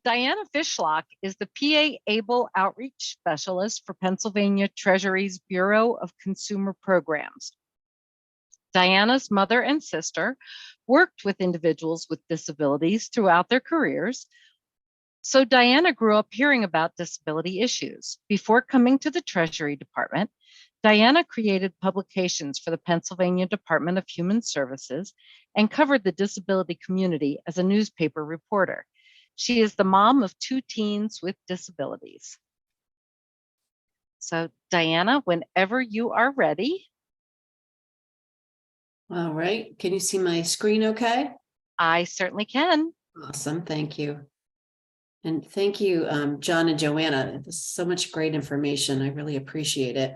Diana Fishlock is the PA ABLE Outreach Specialist for Pennsylvania Treasury's Bureau of Consumer Programs. Diana's mother and sister worked with individuals with disabilities throughout their careers. So Diana grew up hearing about disability issues. Before coming to the Treasury Department, Diana created publications for the Pennsylvania Department of Human Services and covered the disability community as a newspaper reporter. She is the mom of 2 teens with disabilities. So Diana, whenever you are ready. All right. Can you see my screen okay? I certainly can. Awesome. Thank you. And thank you, John and Joanna. This is so much great information. I really appreciate it.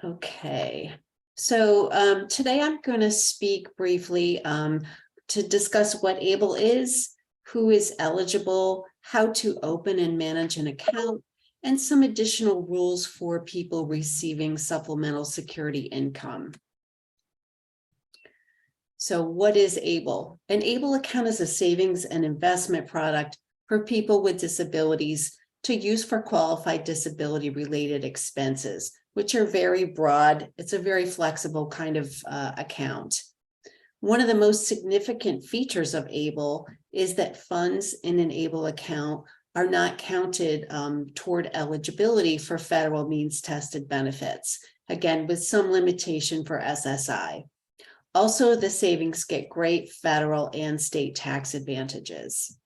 Okay. So today I'm going to speak briefly to discuss what ABLE is, who is eligible, how to open and manage an account, and some additional rules for people receiving supplemental security income. So what is ABLE? An ABLE account is a savings and investment product for people with disabilities to use for qualified disability related expenses, which are very broad. It's a very flexible kind of account. One of the most significant features of ABLE is that funds in an ABLE account are not counted toward eligibility for federal means tested benefits, again, with some limitation for SSI. Also, the savings get great federal and state tax advantages.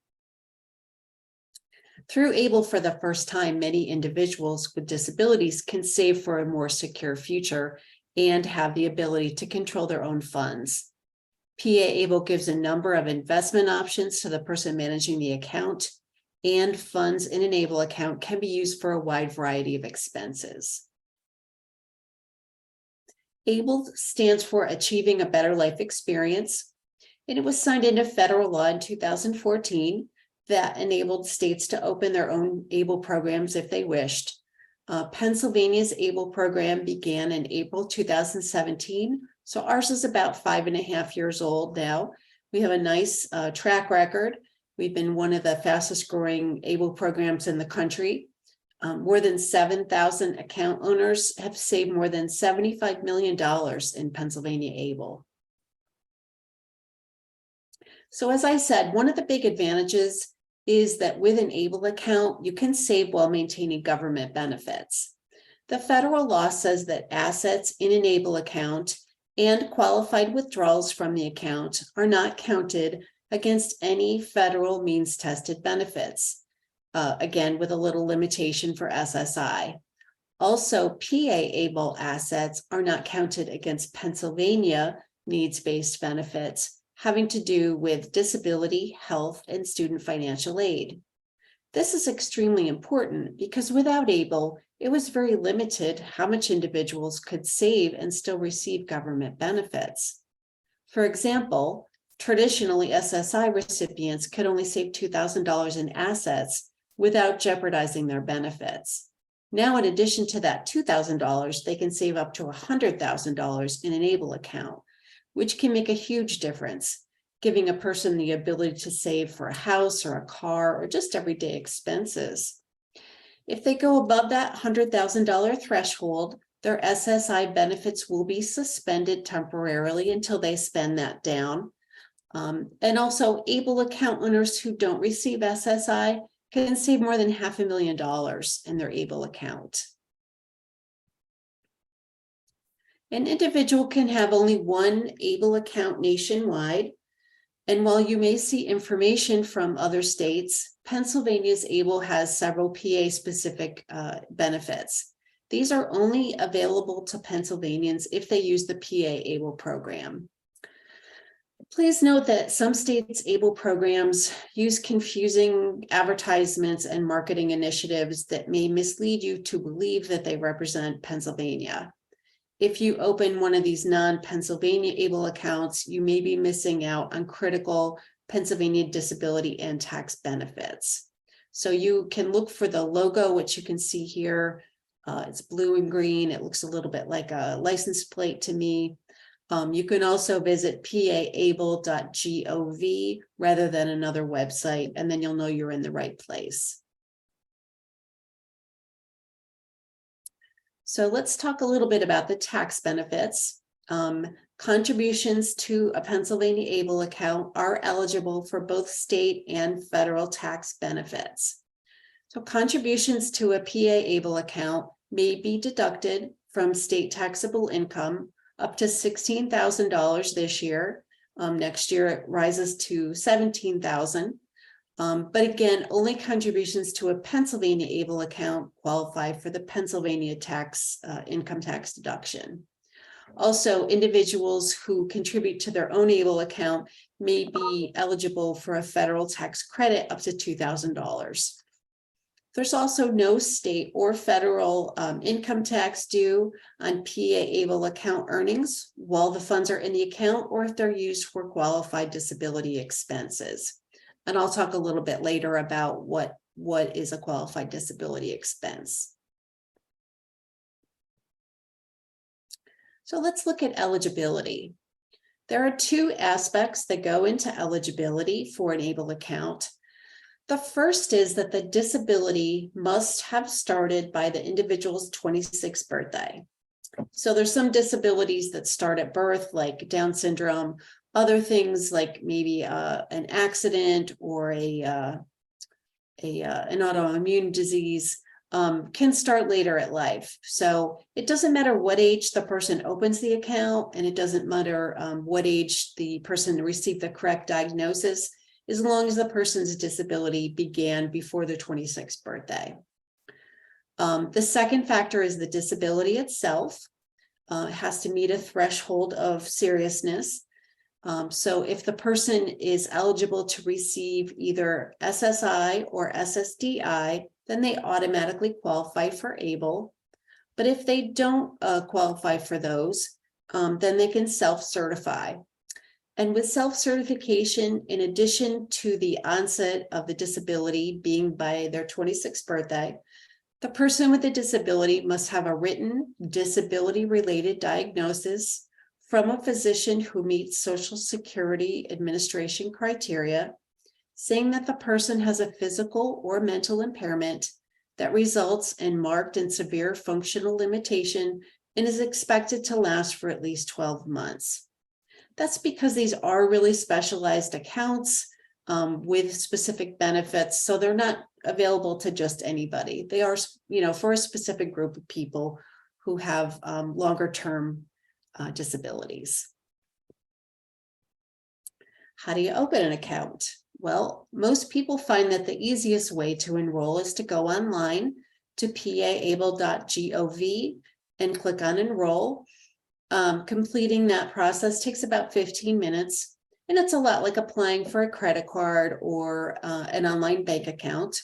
Through ABLE for the first time, many individuals with disabilities can save for a more secure future and have the ability to control their own funds. PA ABLE gives a number of investment options to the person managing the account, and funds in an ABLE account can be used for a wide variety of expenses. ABLE stands for Achieving a Better Life Experience, and it was signed into federal law in 2014 that enabled states to open their own ABLE programs if they wished. Pennsylvania's ABLE program began in April 2017, so ours is about 5.5 years old now. We have a nice track record. We've been one of the fastest growing ABLE programs in the country. More than 7,000 account owners have saved more than $75 million in Pennsylvania ABLE. So as I said, one of the big advantages is that with an ABLE account, you can save while maintaining government benefits. The federal law says that assets in an ABLE account and qualified withdrawals from the account are not counted against any federal means tested benefits. Again, with a little limitation for SSI. Also, PA ABLE assets are not counted against Pennsylvania needs-based benefits having to do with disability, health, and student financial aid. This is extremely important because without ABLE, it was very limited how much individuals could save and still receive government benefits. For example, traditionally SSI recipients could only save $2,000 in assets without jeopardizing their benefits. Now, in addition to that $2,000, they can save up to $100,000 in an ABLE account, which can make a huge difference, giving a person the ability to save for a house or a car or just everyday expenses. If they go above that $100,000 threshold, their SSI benefits will be suspended temporarily until they spend that down. And also, ABLE account owners who don't receive SSI can save more than $500,000 in their ABLE account. An individual can have only one ABLE account nationwide. And while you may see information from other states, Pennsylvania's ABLE has several PA-specific benefits. These are only available to Pennsylvanians if they use the PA ABLE program. Please note that some states' ABLE programs use confusing advertisements and marketing initiatives that may mislead you to believe that they represent Pennsylvania. If you open one of these non-Pennsylvania ABLE accounts, you may be missing out on critical Pennsylvania disability and tax benefits. So you can look for the logo, which you can see here. It's blue and green. It looks a little bit like a license plate to me. You can also visit paable.gov rather than another website, and then you'll know you're in the right place. So let's talk a little bit about the tax benefits. Contributions to a Pennsylvania ABLE account are eligible for both state and federal tax benefits. So contributions to a PA ABLE account may be deducted from state taxable income up to $16,000 this year. Next year it rises to $17,000. But again, only contributions to a Pennsylvania ABLE account qualify for the Pennsylvania income tax deduction. Also, individuals who contribute to their own ABLE account may be eligible for a federal tax credit up to $2,000. There's also no state or federal income tax due on PA ABLE account earnings while the funds are in the account or if they're used for qualified disability expenses. And I'll talk a little bit later about what is a qualified disability expense. So let's look at eligibility. There are two aspects that go into eligibility for an ABLE account. The first is that the disability must have started by the individual's 26th birthday. So there's some disabilities that start at birth, like Down syndrome, other things like maybe an accident or an autoimmune disease can start later at life. So it doesn't matter what age the person opens the account, and it doesn't matter what age the person received the correct diagnosis, as long as the person's disability began before their 26th birthday. The second factor is the disability itself. It has to meet a threshold of seriousness. So if the person is eligible to receive either SSI or SSDI, then they automatically qualify for ABLE. But if they don't qualify for those, then they can self-certify. And with self-certification, in addition to the onset of the disability being by their 26th birthday, the person with the disability must have a written disability-related diagnosis from a physician who meets Social Security Administration criteria, saying that the person has a physical or mental impairment that results in marked and severe functional limitation and is expected to last for at least 12 months. That's because these are really specialized accounts with specific benefits, so they're not available to just anybody. They are, for a specific group of people who have longer term disabilities. How do you open an account? Well, most people find that the easiest way to enroll is to go online to paable.gov and click on enroll. Completing that process takes about 15 minutes, and it's a lot like applying for a credit card or an online bank account.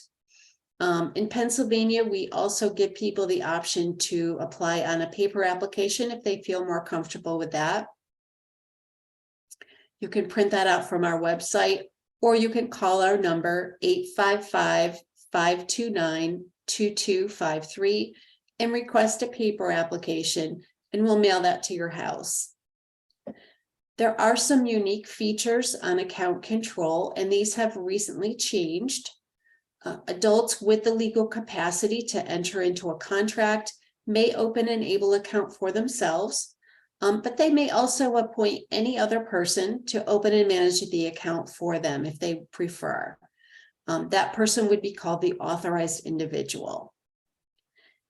In Pennsylvania, we also give people the option to apply on a paper application if they feel more comfortable with that. You can print that out from our website, or you can call our number 855-529-2253 and request a paper application, and we'll mail that to your house. There are some unique features on account control, and these have recently changed. Adults with the legal capacity to enter into a contract may open an ABLE account for themselves, but they may also appoint any other person to open and manage the account for them if they prefer. That person would be called the authorized individual.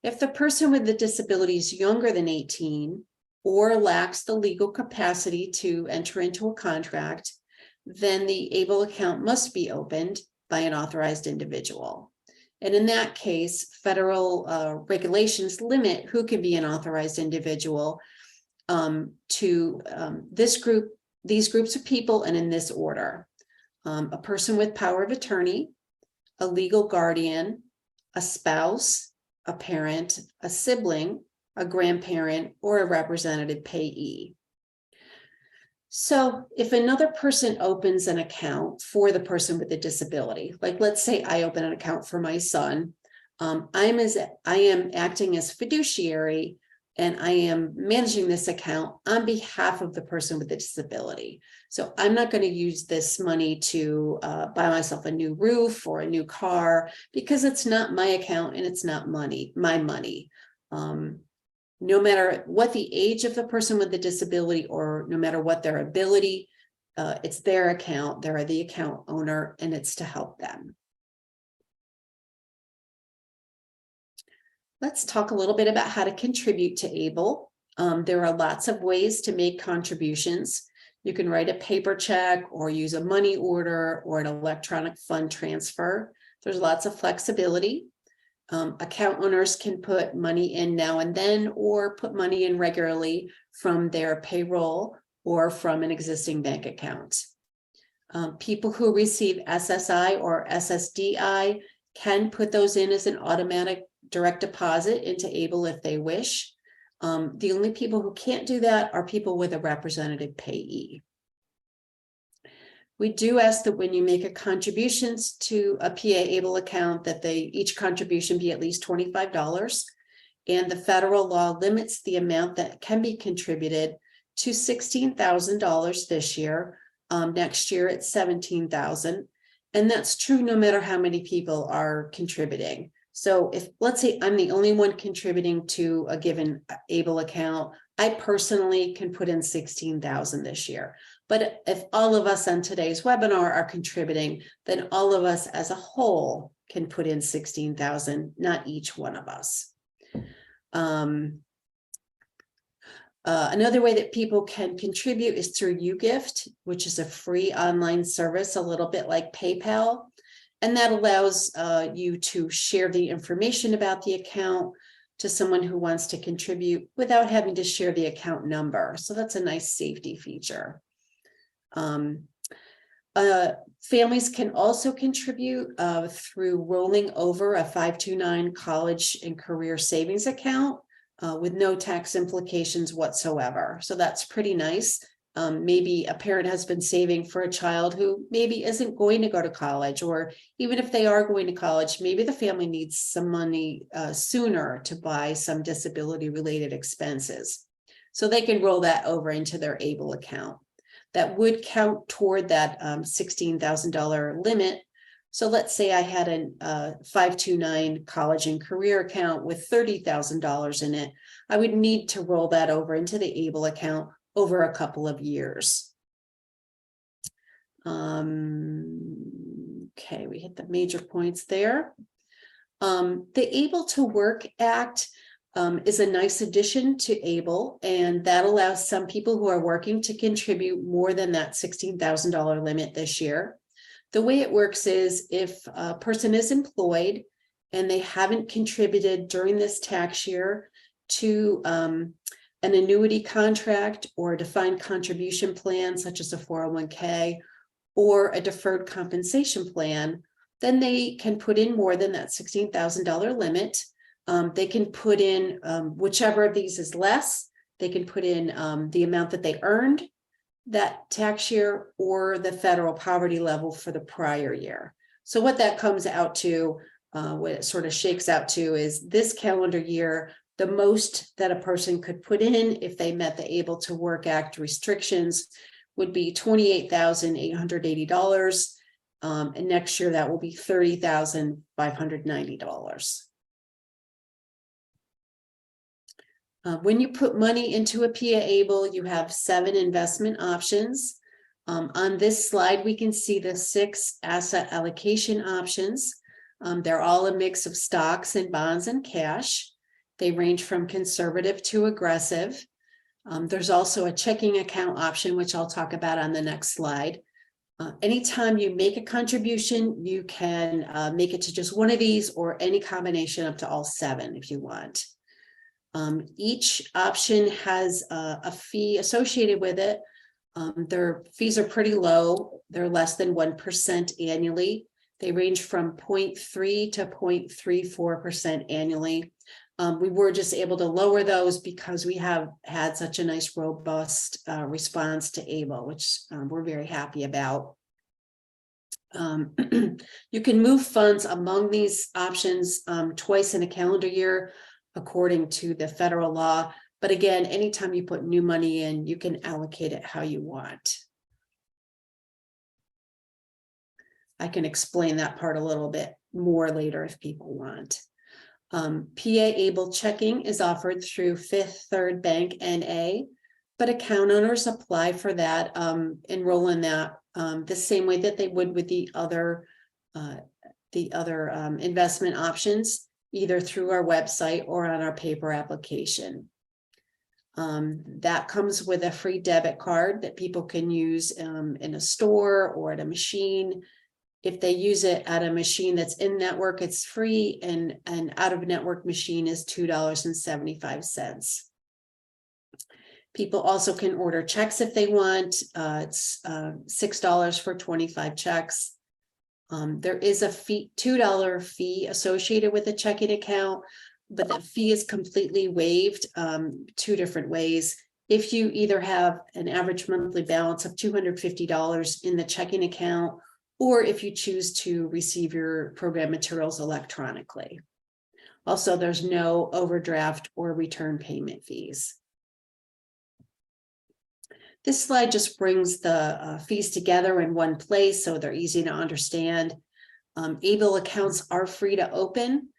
If the person with the disability is younger than 18 or lacks the legal capacity to enter into a contract, then the ABLE account must be opened by an authorized individual. And in that case, federal regulations limit who can be an authorized individual to these groups of people, and in this order: a person with power of attorney, a legal guardian, a spouse, a parent, a sibling, a grandparent, or a representative payee. So if another person opens an account for the person with the disability, like let's say I open an account for my son, I am acting as fiduciary, and I am managing this account on behalf of the person with the disability. So I'm not going to use this money to buy myself a new roof or a new car, because it's not my account and it's not my money. No matter what the age of the person with the disability, or no matter what their ability, it's their account, they're the account owner, and it's to help them. Let's talk a little bit about how to contribute to ABLE. There are lots of ways to make contributions. You can write a paper check, or use a money order, or an electronic fund transfer. There's lots of flexibility. Account owners can put money in now and then, or put money in regularly from their payroll or from an existing bank account. People who receive SSI or SSDI can put those in as an automatic direct deposit into ABLE if they wish. The only people who can't do that are people with a representative payee. We do ask that when you make a contributions to a PA ABLE account, that each contribution be at least $25. And the federal law limits the amount that can be contributed to $16,000 this year. Next year it's $17,000. And that's true no matter how many people are contributing. So if, let's say, I'm the only one contributing to a given ABLE account, I personally can put in $16,000 this year. But if all of us on today's webinar are contributing, then all of us as a whole can put in $16,000, not each one of us. Another way that people can contribute is through UGift, which is a free online service, a little bit like PayPal. And that allows you to share the information about the account to someone who wants to contribute without having to share the account number. So that's a nice safety feature. Families can also contribute through rolling over a 529 college and career savings account with no tax implications whatsoever. So that's pretty nice. Maybe a parent has been saving for a child who maybe isn't going to go to college, or even if they are going to college, maybe the family needs some money sooner to buy some disability related expenses. So they can roll that over into their ABLE account. That would count toward that $16,000 limit. So let's say I had a 529 college and career account with $30,000 in it. I would need to roll that over into the ABLE account over a couple of years. Okay, we hit the major points there. The Able to Work Act is a nice addition to ABLE, and that allows some people who are working to contribute more than that $16,000 limit this year. The way it works is if a person is employed and they haven't contributed during this tax year to an annuity contract or a defined contribution plan, such as a 401k or a deferred compensation plan, then they can put in more than that $16,000 limit. They can put in whichever of these is less. They can put in the amount that they earned that tax year or the federal poverty level for the prior year. So what that comes out to, what it sort of shakes out to, is this calendar year, the most that a person could put in if they met the Able to Work Act restrictions would be $28,880. And next year that will be $30,590. When you put money into a PA Able, you have 7 investment options. On this slide, we can see the 6 asset allocation options. They're all a mix of stocks and bonds and cash. They range from conservative to aggressive. There's also a checking account option, which I'll talk about on the next slide. Anytime you make a contribution, you can make it to just one of these or any combination up to all 7 if you want. Each option has a fee associated with it. Their fees are pretty low. They're less than 1% annually. They range from 0.3 to 0.34% annually. We were just able to lower those because we have had such a nice, robust response to ABLE, which we're very happy about. You can move funds among these options twice in a calendar year, according to the federal law. But again, anytime you put new money in, you can allocate it how you want. I can explain that part a little bit more later if people want. PA Able checking is offered through Fifth Third Bank NA, but account owners apply for that, enroll in that the same way that they would with the other investment options, either through our website or on our paper application. That comes with a free debit card that people can use in a store or at a machine. If they use it at a machine that's in network, it's free, and an out-of-network machine is $2.75. People also can order checks if they want. It's $6 for 25 checks. There is a fee, $2 fee associated with a checking account, but the fee is completely waived 2 different ways. If you either have an average monthly balance of $250 in the checking account, or if you choose to receive your program materials electronically. Also, there's no overdraft or return payment fees. This slide just brings the fees together in one place so they're easy to understand. ABLE accounts are free to open.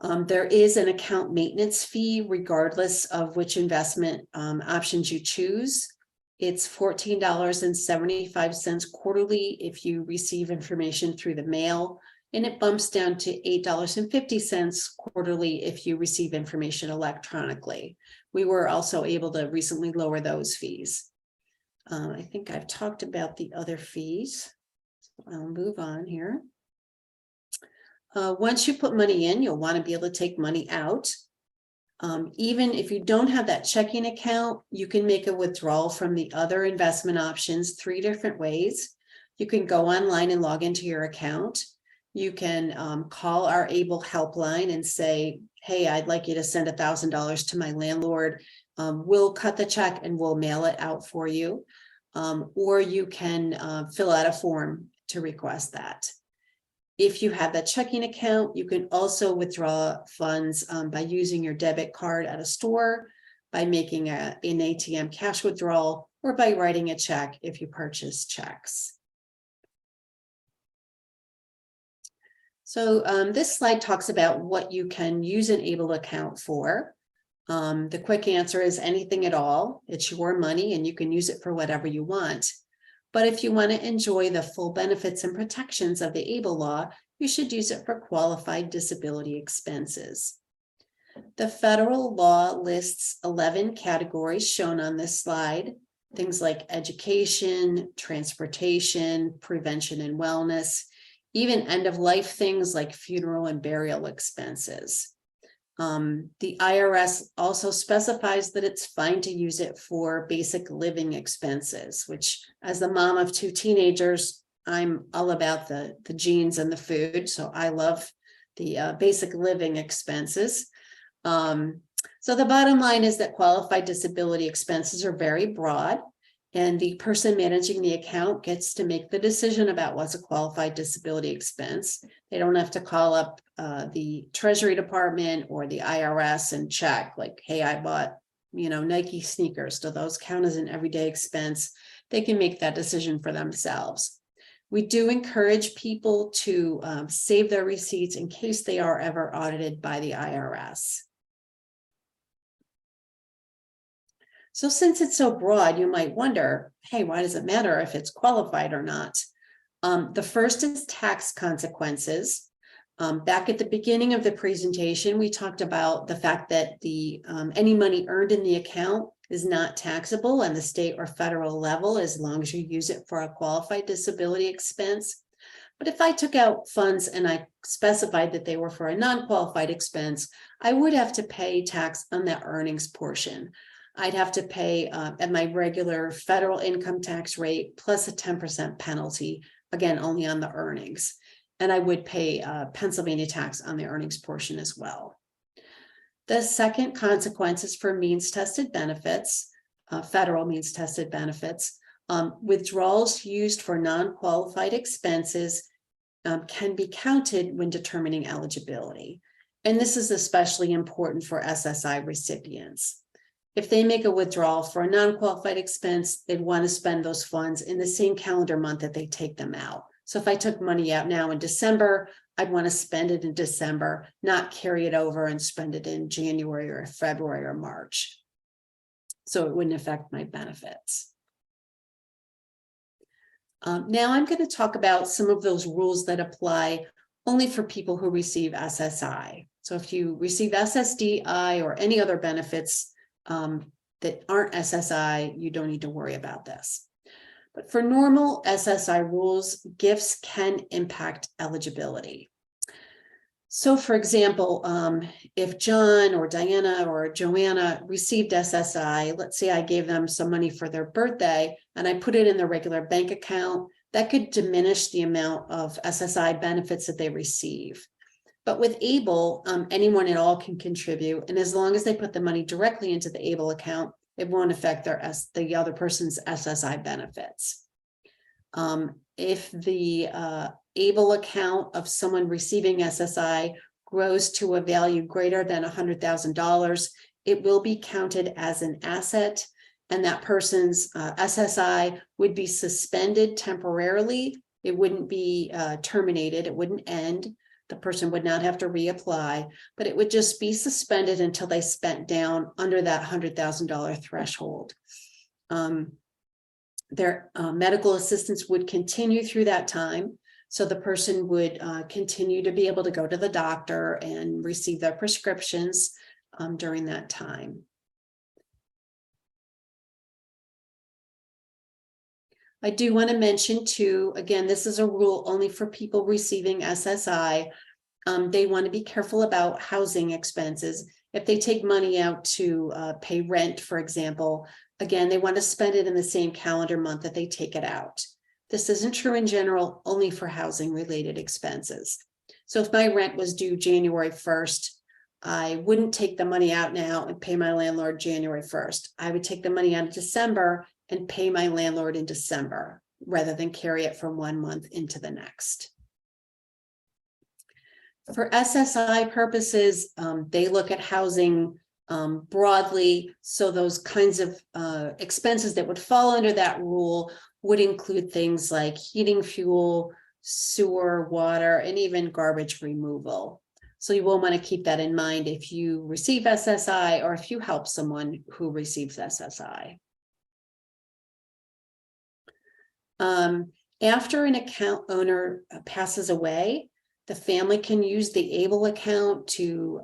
There is an account maintenance fee regardless of which investment options you choose. It's $14.75 quarterly if you receive information through the mail, and it bumps down to $8.50 quarterly if you receive information electronically. We were also able to recently lower those fees. I think I've talked about the other fees. So I'll move on here. Once you put money in, you'll want to be able to take money out. Even if you don't have that checking account, you can make a withdrawal from the other investment options 3 different ways. You can go online and log into your account. You can call our ABLE helpline and say, hey, I'd like you to send $1,000 to my landlord. We'll cut the check and we'll mail it out for you. Or you can fill out a form to request that. If you have that checking account, you can also withdraw funds by using your debit card at a store, by making an ATM cash withdrawal, or by writing a check if you purchase checks. So this slide talks about what you can use an ABLE account for. The quick answer is anything at all. It's your money and you can use it for whatever you want. But if you want to enjoy the full benefits and protections of the ABLE law, you should use it for qualified disability expenses. The federal law lists 11 categories shown on this slide, things like education, transportation, prevention and wellness, even end-of-life things like funeral and burial expenses. The IRS also specifies that it's fine to use it for basic living expenses, which, as the mom of 2 teenagers, I'm all about the jeans and the food. So I love the basic living expenses. So the bottom line is that qualified disability expenses are very broad, and the person managing the account gets to make the decision about what's a qualified disability expense. They don't have to call up the Treasury Department or the IRS and check like, hey, I bought, Nike sneakers. Do those count as an everyday expense? They can make that decision for themselves. We do encourage people to save their receipts in case they are ever audited by the IRS. So since it's so broad, you might wonder, hey, why does it matter if it's qualified or not? The first is tax consequences. Back at the beginning of the presentation, we talked about the fact that any money earned in the account is not taxable on the state or federal level as long as you use it for a qualified disability expense. But if I took out funds and I specified that they were for a non-qualified expense, I would have to pay tax on that earnings portion. I'd have to pay at my regular federal income tax rate plus a 10% penalty, again, only on the earnings. And I would pay Pennsylvania tax on the earnings portion as well. The second consequence is for means-tested benefits, federal means-tested benefits. Withdrawals used for non-qualified expenses can be counted when determining eligibility. And this is especially important for SSI recipients. If they make a withdrawal for a non-qualified expense, they'd want to spend those funds in the same calendar month that they take them out. So if I took money out now in December, I'd want to spend it in December, not carry it over and spend it in January or February or March. So it wouldn't affect my benefits. Now I'm going to talk about some of those rules that apply only for people who receive SSI. So if you receive SSDI or any other benefits that aren't SSI, you don't need to worry about this. But for normal SSI rules, gifts can impact eligibility. So for example, if John or Diana or Joanna received SSI, let's say I gave them some money for their birthday and I put it in their regular bank account, that could diminish the amount of SSI benefits that they receive. But with ABLE, anyone at all can contribute. And as long as they put the money directly into the ABLE account, it won't affect the other person's SSI benefits. If the ABLE account of someone receiving SSI grows to a value greater than $100,000, it will be counted as an asset, and that person's SSI would be suspended temporarily. It wouldn't be terminated. It wouldn't end. The person would not have to reapply, but it would just be suspended until they spent down under that $100,000 threshold. Their medical assistance would continue through that time. So the person would continue to be able to go to the doctor and receive their prescriptions during that time. I do want to mention too, again, this is a rule only for people receiving SSI. They want to be careful about housing expenses. If they take money out to pay rent, for example, again, they want to spend it in the same calendar month that they take it out. This isn't true in general, only for housing related expenses. So if my rent was due January 1st, I wouldn't take the money out now and pay my landlord January 1st. I would take the money out in December and pay my landlord in December, rather than carry it from 1 month into the next. For SSI purposes, they look at housing broadly. So those kinds of expenses that would fall under that rule would include things like heating, fuel, sewer, water, and even garbage removal. So you will want to keep that in mind if you receive SSI or if you help someone who receives SSI. After an account owner passes away, the family can use the ABLE account to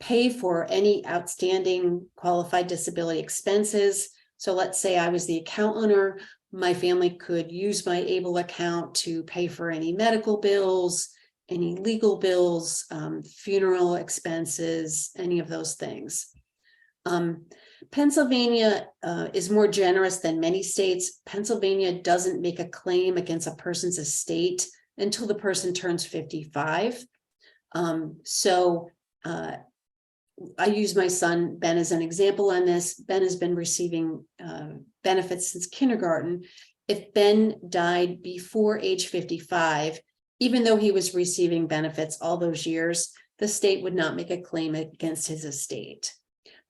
pay for any outstanding qualified disability expenses. So let's say I was the account owner, my family could use my ABLE account to pay for any medical bills, any legal bills, funeral expenses, any of those things. Pennsylvania is more generous than many states. Pennsylvania doesn't make a claim against a person's estate until the person turns 55. I use my son, Ben, as an example on this. Ben has been receiving benefits since kindergarten. If Ben died before age 55, even though he was receiving benefits all those years, the state would not make a claim against his estate.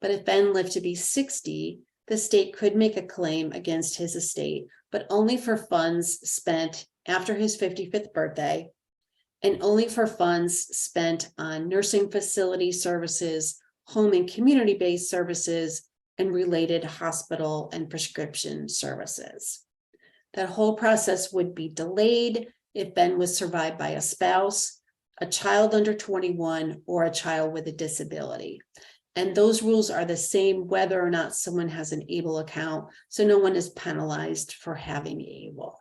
But if Ben lived to be 60, the state could make a claim against his estate, but only for funds spent after his 55th birthday, and only for funds spent on nursing facility services, home and community-based services, and related hospital and prescription services. That whole process would be delayed if Ben was survived by a spouse, a child under 21, or a child with a disability. And those rules are the same whether or not someone has an ABLE account, so no one is penalized for having ABLE.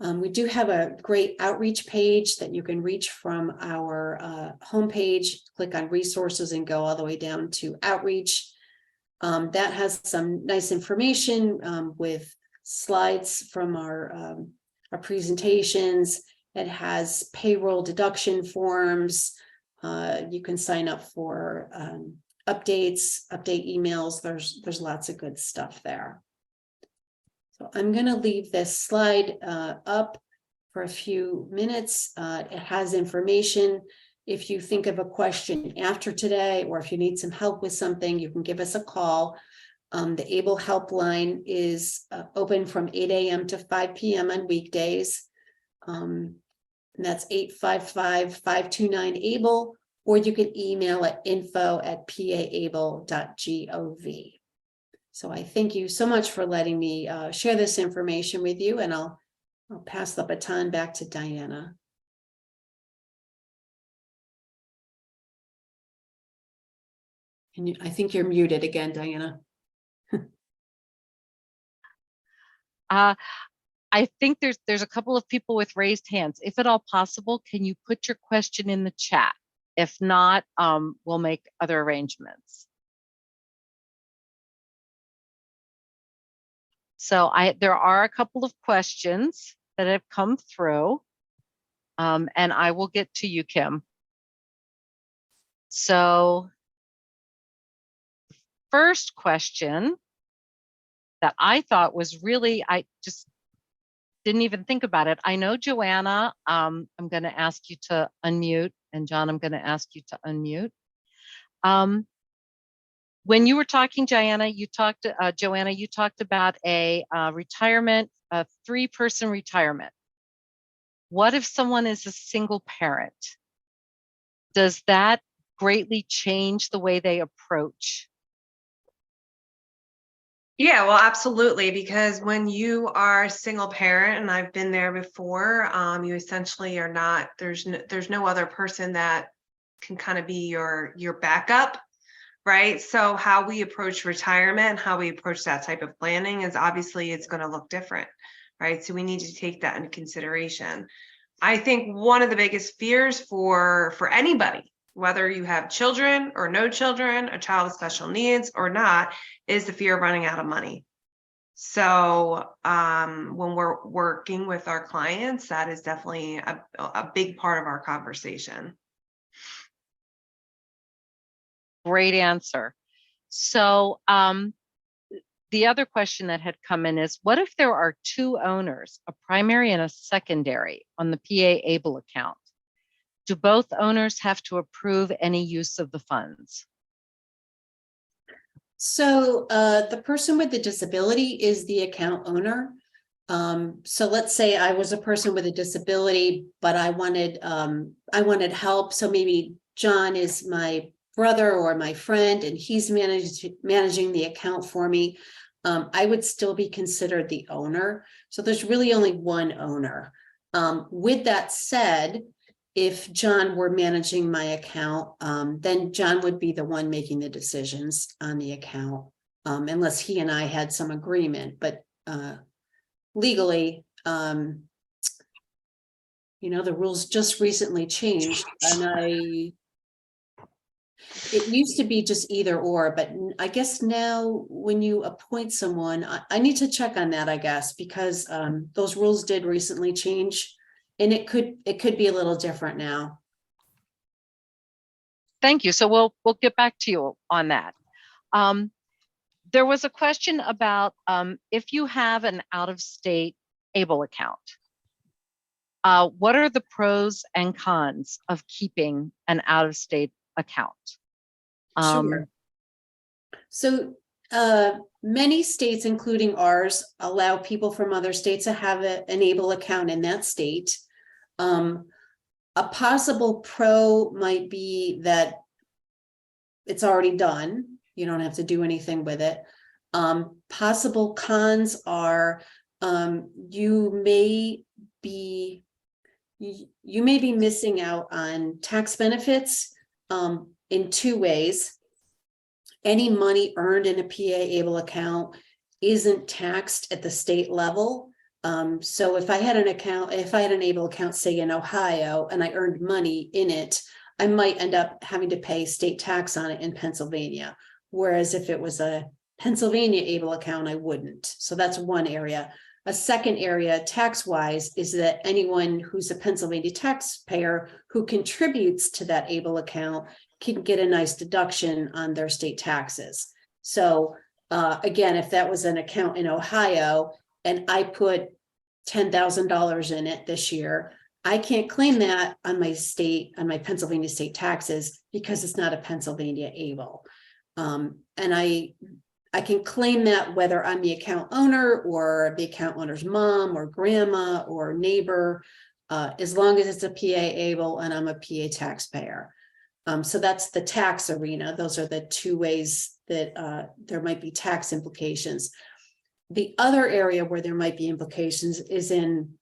We do have a great outreach page that you can reach from our homepage. Click on resources and go all the way down to outreach. That has some nice information with slides from our presentations. It has payroll deduction forms. You can sign up for update emails. There's lots of good stuff there. So I'm going to leave this slide up for a few minutes. It has information. If you think of a question after today, or if you need some help with something, you can give us a call. The ABLE helpline is open from 8 a.m. to 5 p.m. on weekdays. And that's 855-529-ABLE, or you can email at info@paable.gov. So I thank you so much for letting me share this information with you, and I'll pass the baton back to Diana. And I think you're muted again, Diana. I think there's a couple of people with raised hands. If at all possible, can you put your question in the chat? If not, we'll make other arrangements. So there are a couple of questions that have come through, and I will get to you, Kim. So first question that I thought was really, I just didn't even think about it. I know, Joanna, I'm going to ask you to unmute, and John, I'm going to ask you to unmute. When you were talking, Joanna, you talked about a retirement, a 3-person retirement. What if someone is a single parent? Does that greatly change the way they approach? Yeah, well, absolutely. Because when you are a single parent, and I've been there before, you essentially are not, there's no other person that can kind of be your backup. Right. So how we approach retirement, how we approach that type of planning is obviously it's going to look different. Right. So we need to take that into consideration. I think one of the biggest fears for anybody, whether you have children or no children, a child with special needs or not, is the fear of running out of money. So when we're working with our clients, that is definitely a big part of our conversation. Great answer. So the other question that had come in is, what if there are two owners, a primary and a secondary, on the PA ABLE account? Do both owners have to approve any use of the funds? So the person with the disability is the account owner. So let's say I was a person with a disability, but I wanted help. So maybe John is my brother or my friend, and he's managing the account for me. I would still be considered the owner. So there's really only one owner. With that said, if John were managing my account, then John would be the one making the decisions on the account, unless he and I had some agreement. But legally, the rules just recently changed, and it used to be just either or, but I guess now when you appoint someone, I need to check on that, I guess, because those rules did recently change, and it could be a little different now. Thank you. So we'll get back to you on that. There was a question about if you have an out-of-state ABLE account, what are the pros and cons of keeping an out-of-state account? Sure. So many states, including ours, allow people from other states to have an ABLE account in that state. A possible pro might be that it's already done. You don't have to do anything with it. Possible cons are you may be missing out on tax benefits in two ways. Any money earned in a PA ABLE account isn't taxed at the state level. So if I had an ABLE account, say in Ohio, and I earned money in it, I might end up having to pay state tax on it in Pennsylvania. Whereas if it was a Pennsylvania ABLE account, I wouldn't. So that's one area. A second area, tax-wise, is that anyone who's a Pennsylvania taxpayer who contributes to that ABLE account can get a nice deduction on their state taxes. So again, if that was an account in Ohio and I put $10,000 in it this year, I can't claim that on my Pennsylvania state taxes because it's not a Pennsylvania ABLE. And I can claim that whether I'm the account owner or the account owner's mom or grandma or neighbor, as long as it's a PA ABLE and I'm a PA taxpayer. So that's the tax arena. Those are the two ways that there might be tax implications. The other area where there might be implications is in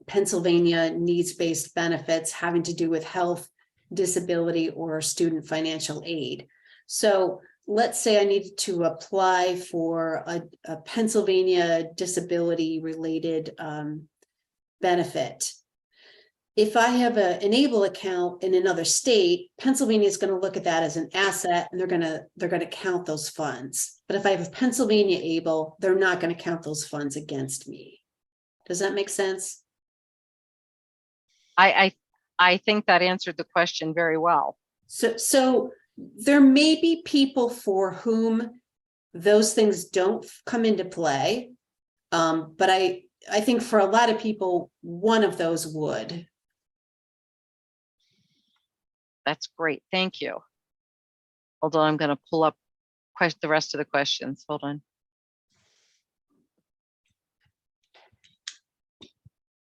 Pennsylvania needs-based benefits having to do with health, disability, or student financial aid. So let's say I needed to apply for a Pennsylvania disability-related benefit. If I have an ABLE account in another state, Pennsylvania is going to look at that as an asset, and they're going to count those funds. But if I have a Pennsylvania ABLE, they're not going to count those funds against me. Does that make sense? I think that answered the question very well. So there may be people for whom those things don't come into play, but I think for a lot of people, one of those would. That's great. Thank you. Although I'm going to pull up the rest of the questions. Hold on.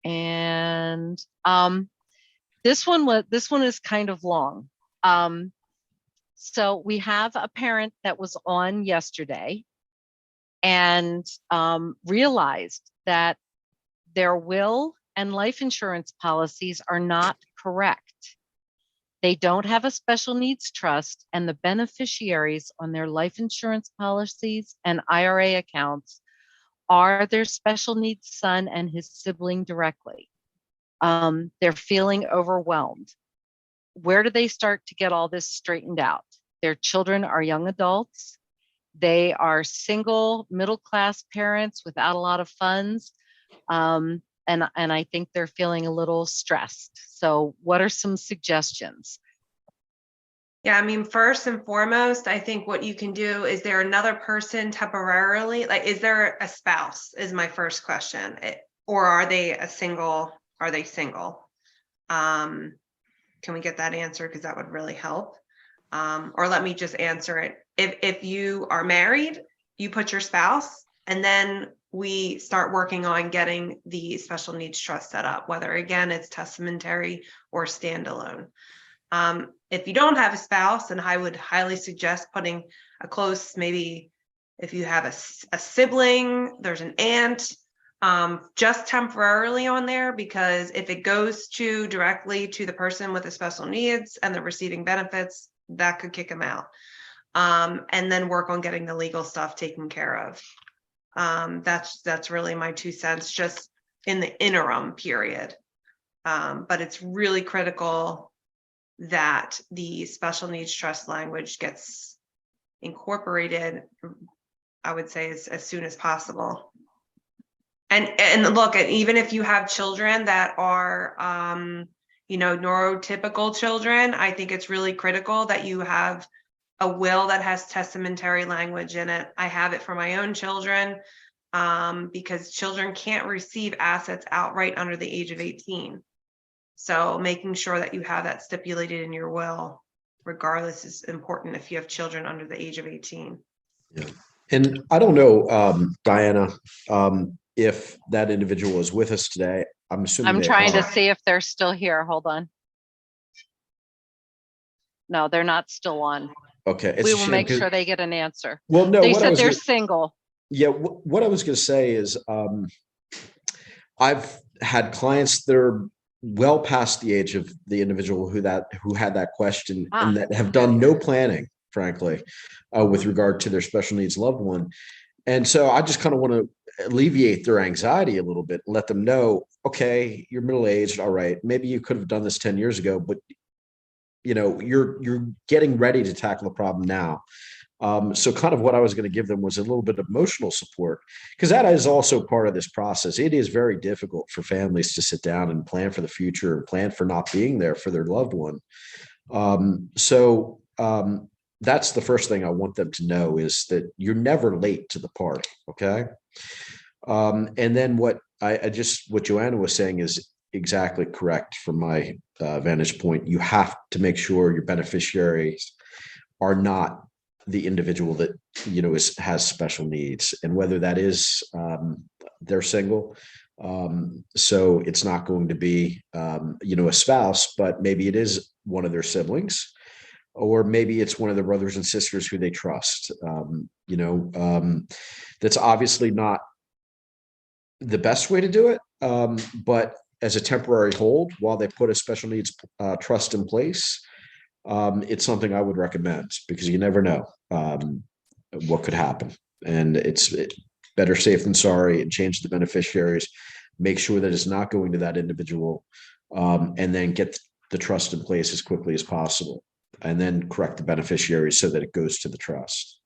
And this one is kind of long. So we have a parent that was on yesterday and realized that their will and life insurance policies are not correct. They don't have a special needs trust, and the beneficiaries on their life insurance policies and IRA accounts are their special needs son and his sibling directly. They're feeling overwhelmed. Where do they start to get all this straightened out? Their children are young adults, They are single, middle-class parents without a lot of funds. And I think they're feeling a little stressed. So what are some suggestions? Yeah, I mean, first and foremost, I think what you can do, is there another person temporarily? Like, is there a spouse is my first question. Or are they single? Can we get that answer? Because that would really help. Or let me just answer it. If you are married, you put your spouse, and then we start working on getting the special needs trust set up, whether again, it's testamentary or standalone. If you don't have a spouse, then I would highly suggest putting a close, maybe if you have a sibling, there's an aunt, just temporarily on there, because if it goes directly to the person with the special needs and the receiving benefits, that could kick them out. And then work on getting the legal stuff taken care of. That's really my 2 cents, just in the interim period. But it's really critical that the special needs trust language gets incorporated, I would say as soon as possible. And look, even if you have children that are, neurotypical children, I think it's really critical that you have a will that has testamentary language in it. I have it for my own children, because children can't receive assets outright under the age of 18. So making sure that you have that stipulated in your will, regardless, is important if you have children under the age of 18. Yeah. And I don't know, Diana, if that individual is with us today. I'm assuming I'm they trying to are. see if they're still here. Hold on. No, they're not still on. Okay. It's We a will shame make 'cause- sure they get an answer. Well, no, They what I said was they're gonna- single. Yeah, what I was going to say is, I've had clients that are well past the age of the individual who had that question, and that have done no planning, frankly, with regard to their special needs loved one. And so I just kind of want to alleviate their anxiety a little bit, and let them know, okay, you're middle-aged, all right, maybe you could have done this 10 years ago, but you're getting ready to tackle the problem now. So kind of what I was going to give them was a little bit of emotional support, because that is also part of this process. It is very difficult for families to sit down and plan for the future and plan for not being there for their loved one. That's the first thing I want them to know, is that you're never late to the party. Okay. And then what Joanna was saying is exactly correct from my vantage point. You have to make sure your beneficiaries are not the individual that has special needs, and whether that is they're single, so it's not going to be a spouse, but maybe it is one of their siblings, or maybe it's one of their brothers and sisters who they trust. That's obviously not the best way to do it, but as a temporary hold while they put a special needs trust in place, it's something I would recommend, because you never know what could happen. And it's better safe than sorry, and change the beneficiaries, make sure that it's not going to that individual, and then get the trust in place as quickly as possible, and then correct the beneficiaries so that it goes to the trust.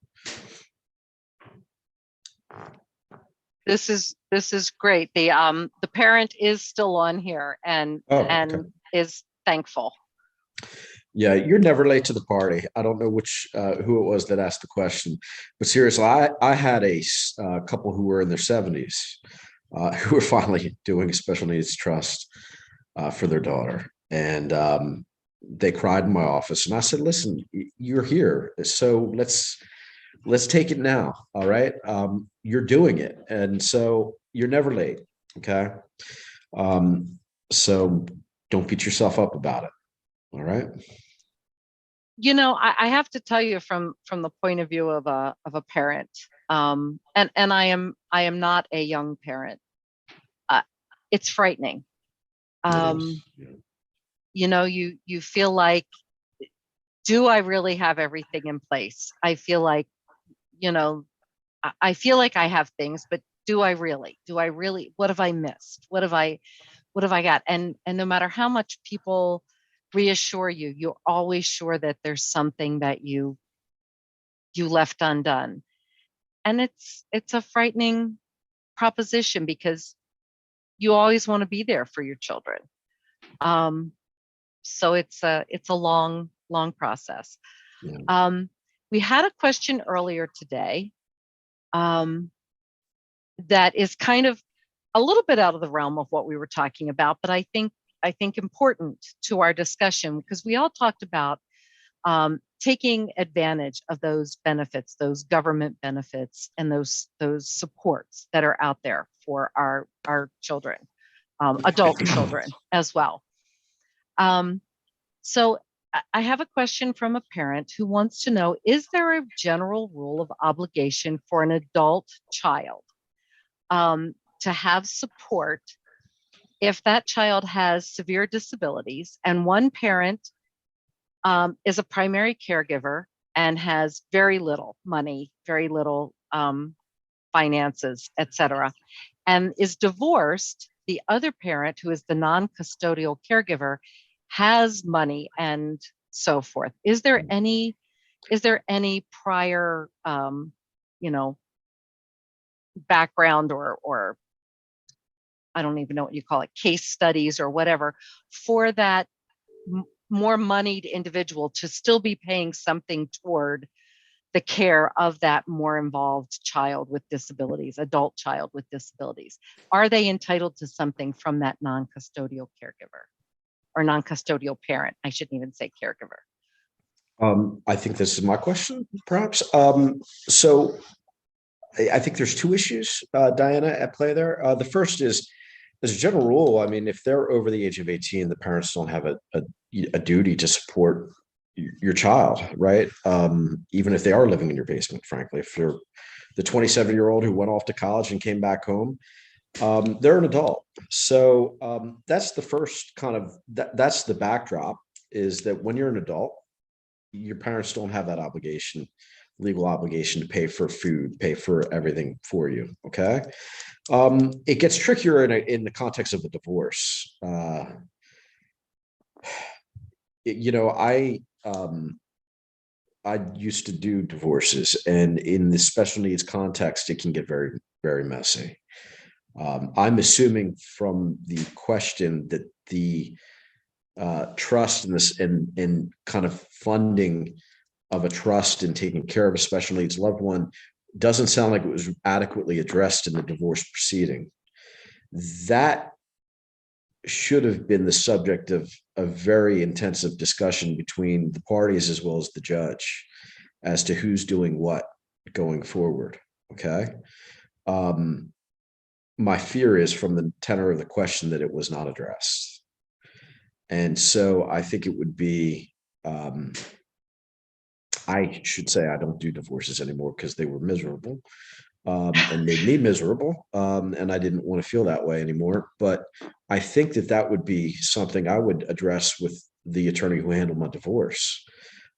This is great. The parent is still on here and Okay. is thankful. Yeah, you're never late to the party. I don't know who it was that asked the question, but seriously, I had a couple who were in their 70s who were finally doing a special needs trust for their daughter, and they cried in my office, and I said, "Listen, you're here, so let's take it now. All right, you're doing it, and so you're never late. Okay, so don't beat yourself up about it. All right." I have to tell you from the point of view of a parent, and I am not a young parent. It's frightening. You feel like, do I really have everything in place? I feel like, I feel like I have things, but do I really? What have I missed? What have I got? And no matter how much people reassure you, you're always sure that there's something that you left undone. it's a frightening proposition because you always want to be there for your children. So it's a long process. Yeah. We had a question earlier today that is kind of a little bit out of the realm of what we were talking about, but I think important to our discussion, because we all talked about taking advantage of those benefits, those government benefits, and those supports that are out there for our children, adult children as well. So I have a question from a parent who wants to know, is there a general rule of obligation for an adult child to have support if that child has severe disabilities and one parent is a primary caregiver and has very little money, very little finances, etc., and is divorced? The other parent, who is the non-custodial caregiver, has money and so forth. Is there any prior background or I don't even know what you call it, case studies or whatever, for that more moneyed individual to still be paying something toward the care of that more involved child with disabilities, adult child with disabilities? Are they entitled to something from that non-custodial caregiver or non-custodial parent? I shouldn't even say caregiver. I think this is my question, perhaps. So I think there's two issues, Diana, at play there. The first is, as a general rule, I mean, if they're over the age of 18, the parents don't have a duty to support your child, right? Even if they are living in your basement, frankly. If you're the 27-year-old who went off to college and came back home, they're an adult. So that's the first kind of, that's the backdrop, is that when you're an adult, your parents don't have that obligation, legal obligation, to pay for food, pay for everything for you. Okay. It gets trickier in the context of a divorce. I used to do divorces, and in the special needs context, it can get very, very messy. I'm assuming from the question that the trust in this and kind of funding of a trust and taking care of a special needs loved one doesn't sound like it was adequately addressed in the divorce proceeding. That should have been the subject of a very intensive discussion between the parties as well as the judge as to who's doing what going forward. Okay. My fear is, from the tenor of the question, that it was not addressed. And so I think it would be, I should say, I don't do divorces anymore because they were miserable and made me miserable. And I didn't want to feel that way anymore. But I think that would be something I would address with the attorney who handled my divorce,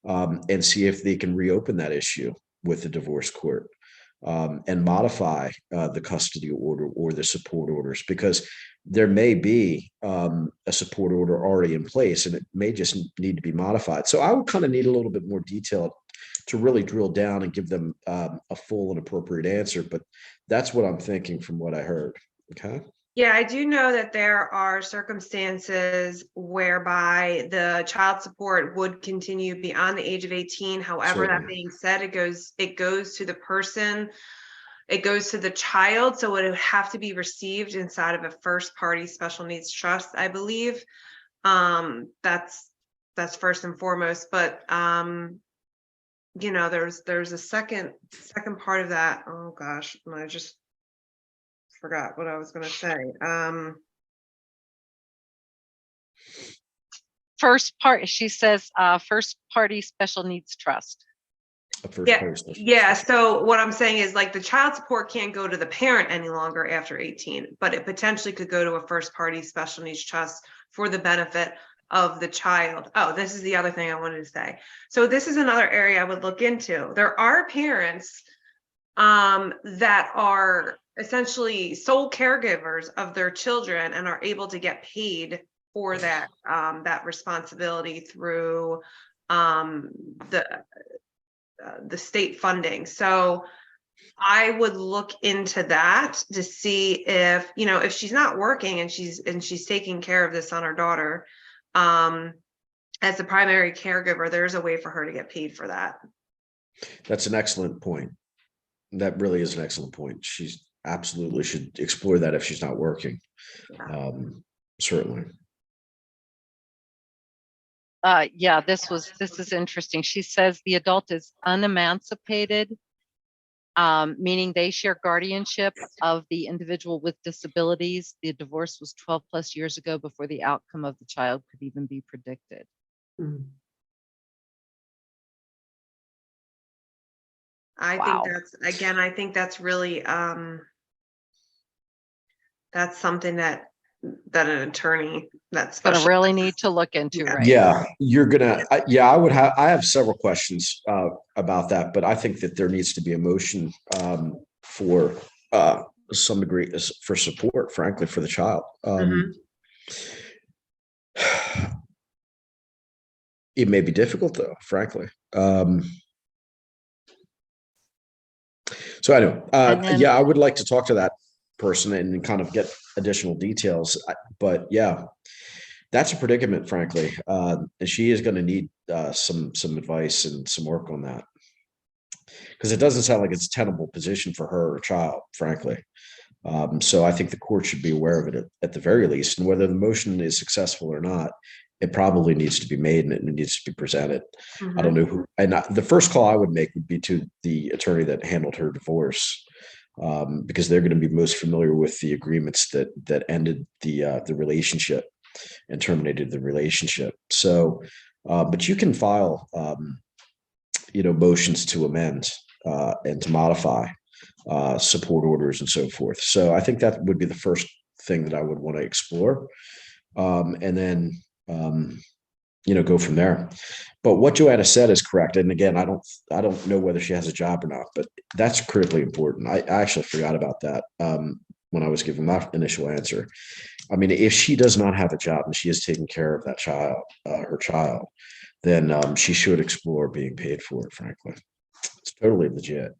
and see if they can reopen that issue with the divorce court, and modify the custody order or the support orders, because there may be a support order already in place and it may just need to be modified. So I would kind of need a little bit more detail to really drill down and give them a full and appropriate answer. But that's what I'm thinking from what I heard. Okay. Yeah, I do know that there are circumstances whereby the child support would continue beyond the age of 18. However, that being said, it goes to the person, it goes to the child. So it would have to be received inside of a first party special needs trust, I believe. That's first and foremost. But there's a second part of that. Oh gosh, I just forgot what I was going to say. First part, she says, first party special needs trust. Yeah. So what I'm saying is, like, the child support can't go to the parent any longer after 18, but it potentially could go to a first party special needs trust for the benefit of the child. Oh, this is the other thing I wanted to say. So this is another area I would look into. There are parents that are essentially sole caregivers of their children and are able to get paid for that responsibility through the state funding. So I would look into that to see if, if she's not working and she's taking care of this son or daughter, as the primary caregiver, there's a way for her to get paid for that. That's an excellent point. That really is an excellent point. She's absolutely should explore that if she's not working. Yeah. Certainly. Yeah, this is interesting. She says the adult is unemancipated, meaning they share guardianship of the individual with disabilities. The divorce was 12 plus years ago before the outcome of the child could even be predicted. Mm. I Wow. think I think that's really, that's something that an attorney that's Gonna special. really need to look into, Yeah. right? Yeah, I have several questions about that, but I think that there needs to be a motion for some degree for support, frankly, for the child. It may be difficult though, frankly. So I know, And then- yeah, I would like to talk to that person and kind of get additional details, but yeah, that's a predicament, frankly. And she is going to need some advice and some work on that, because it doesn't sound like it's a tenable position for her or child, frankly. So I think the court should be aware of it at the very least, and whether the motion is successful or not, it probably needs to be made and it needs to be presented. I don't know who, and the first call I would make would be to the attorney that handled her divorce, because they're going to be most familiar with the agreements that ended the relationship and terminated the relationship. So, but you can file, motions to amend and to modify support orders and so forth. So I think that would be the first thing that I would want to explore, and then go from there. But what Joanna said is correct. And again, I don't know whether she has a job or not, but that's critically important. I actually forgot about that when I was giving my initial answer. I mean, if she does not have a job and she is taking care of that child, her child, then she should explore being paid for it, frankly. It's totally legit.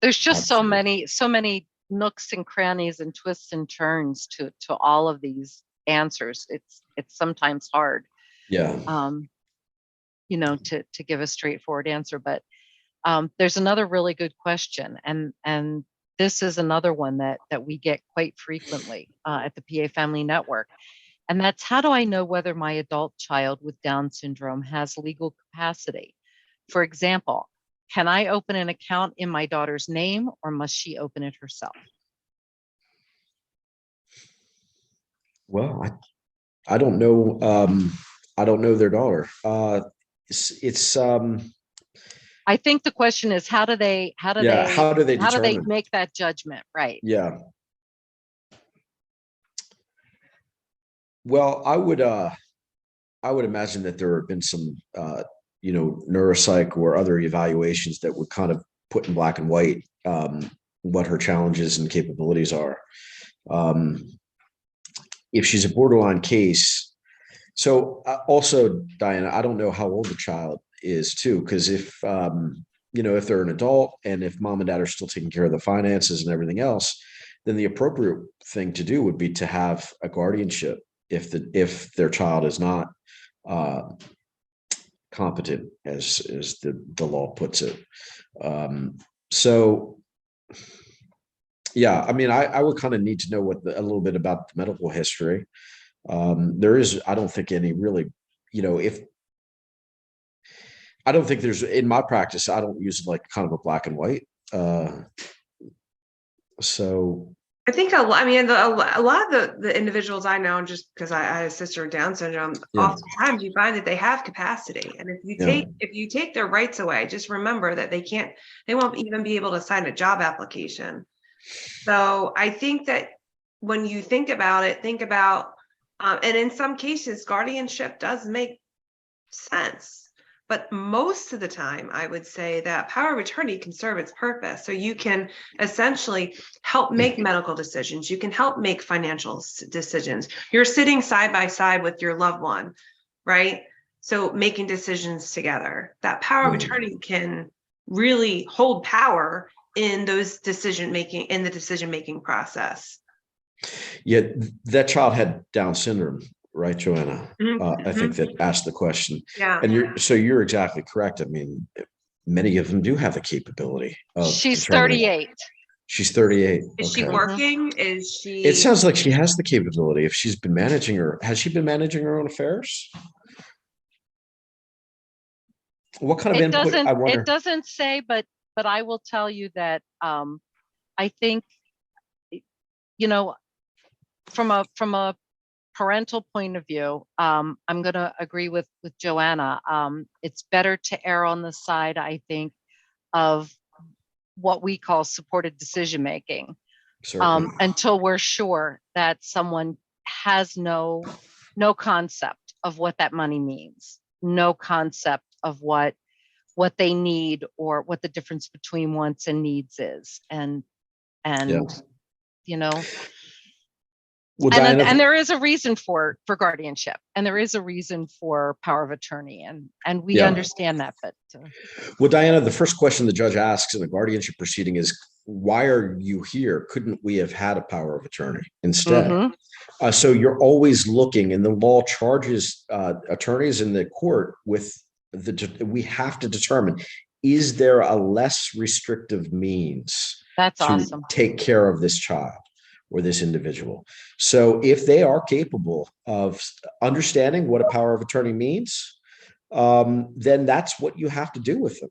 There's just so Absolutely. many nooks and crannies and twists and turns to all of these answers. It's sometimes hard, Yeah. to give a straightforward answer. But there's another really good question, and this is another one that we get quite frequently at the PA Family Network. And that's, how do I know whether my adult child with Down syndrome has legal capacity? For example, can I open an account in my daughter's name, or must she open it herself? Well, I don't know. I don't know their daughter. It's I think the question is, how do they how do they determine? make that judgment? Right. Yeah. Well, I would imagine that there have been some neuropsych or other evaluations that would kind of put in black and white what her challenges and capabilities are. If she's a borderline case. So also, Diana, I don't know how old the child is too, because if if they're an adult and if mom and dad are still taking care of the finances and everything else, then the appropriate thing to do would be to have a guardianship if their child is not competent, as the law puts it. So yeah, I mean, I would kind of need to know a little bit about the medical history. There is, I don't think any really, I don't think there's, in my practice, I don't use like kind of a black and white. So I think a lot of the individuals I know, just because I had a sister with Down syndrome, Yeah. oftentimes you find that they have capacity. And if you take their rights away, just remember that they won't even be able to sign a job application. So I think that when you think about it, and in some cases, guardianship does make sense. But most of the time, I would say that power of attorney can serve its purpose. So you can essentially help make medical decisions. You can help make financial decisions. You're sitting side by side with your loved one, right? So making decisions together. That power of attorney can really hold power in those in the decision-making process. Yeah, that child had Down syndrome, right, Joanna? Mhm, I think mhm. that asked the question. Yeah. And you're exactly correct. I mean, many of them do have the capability of She's determining. 38. She's 38. Is she Okay. working? Is It she? sounds like she has the capability. If she's been managing has she been managing her own affairs? What kind of input, I It wonder? doesn't say, but I will tell you that I think, you know, from a parental point of view, I'm going to agree with Joanna. It's better to err on the side, I think, of what we call supported decision making, Certainly. until we're sure that someone has no concept of what that money means, no concept of what they need or what the difference between wants and needs is, and Yeah. you know. Well, And Diana, there is a reason for guardianship, and there is a reason for power of attorney, and we Yeah. understand that. But well, Diana, the first question the judge asks in a guardianship proceeding is, why are you here? Couldn't we have had a power of attorney instead? mhm. So you're always looking, and the law charges attorneys in the court with we have to determine, is there a less restrictive means That's to awesome. take care of this child or this individual? So if they are capable of understanding what a power of attorney means, then that's what you have to do with them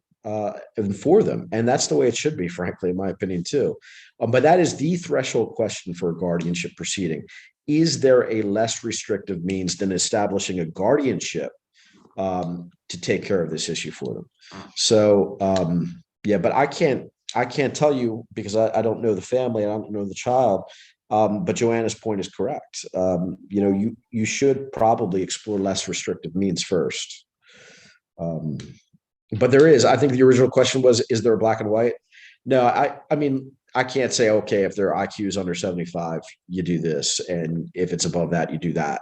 and for them. And that's the way it should be, frankly, in my opinion, too. But that is the threshold question for a guardianship proceeding. Is there a less restrictive means than establishing a guardianship to take care of this issue for them? So, yeah, but I can't tell you because I don't know the family, I don't know the child. But Joanna's point is correct. You should probably explore less restrictive means first. But there is, I think the original question was, is there a black and white? No, I mean, I can't say, okay, if their IQ is under 75, you do this. And if it's above that, you do that.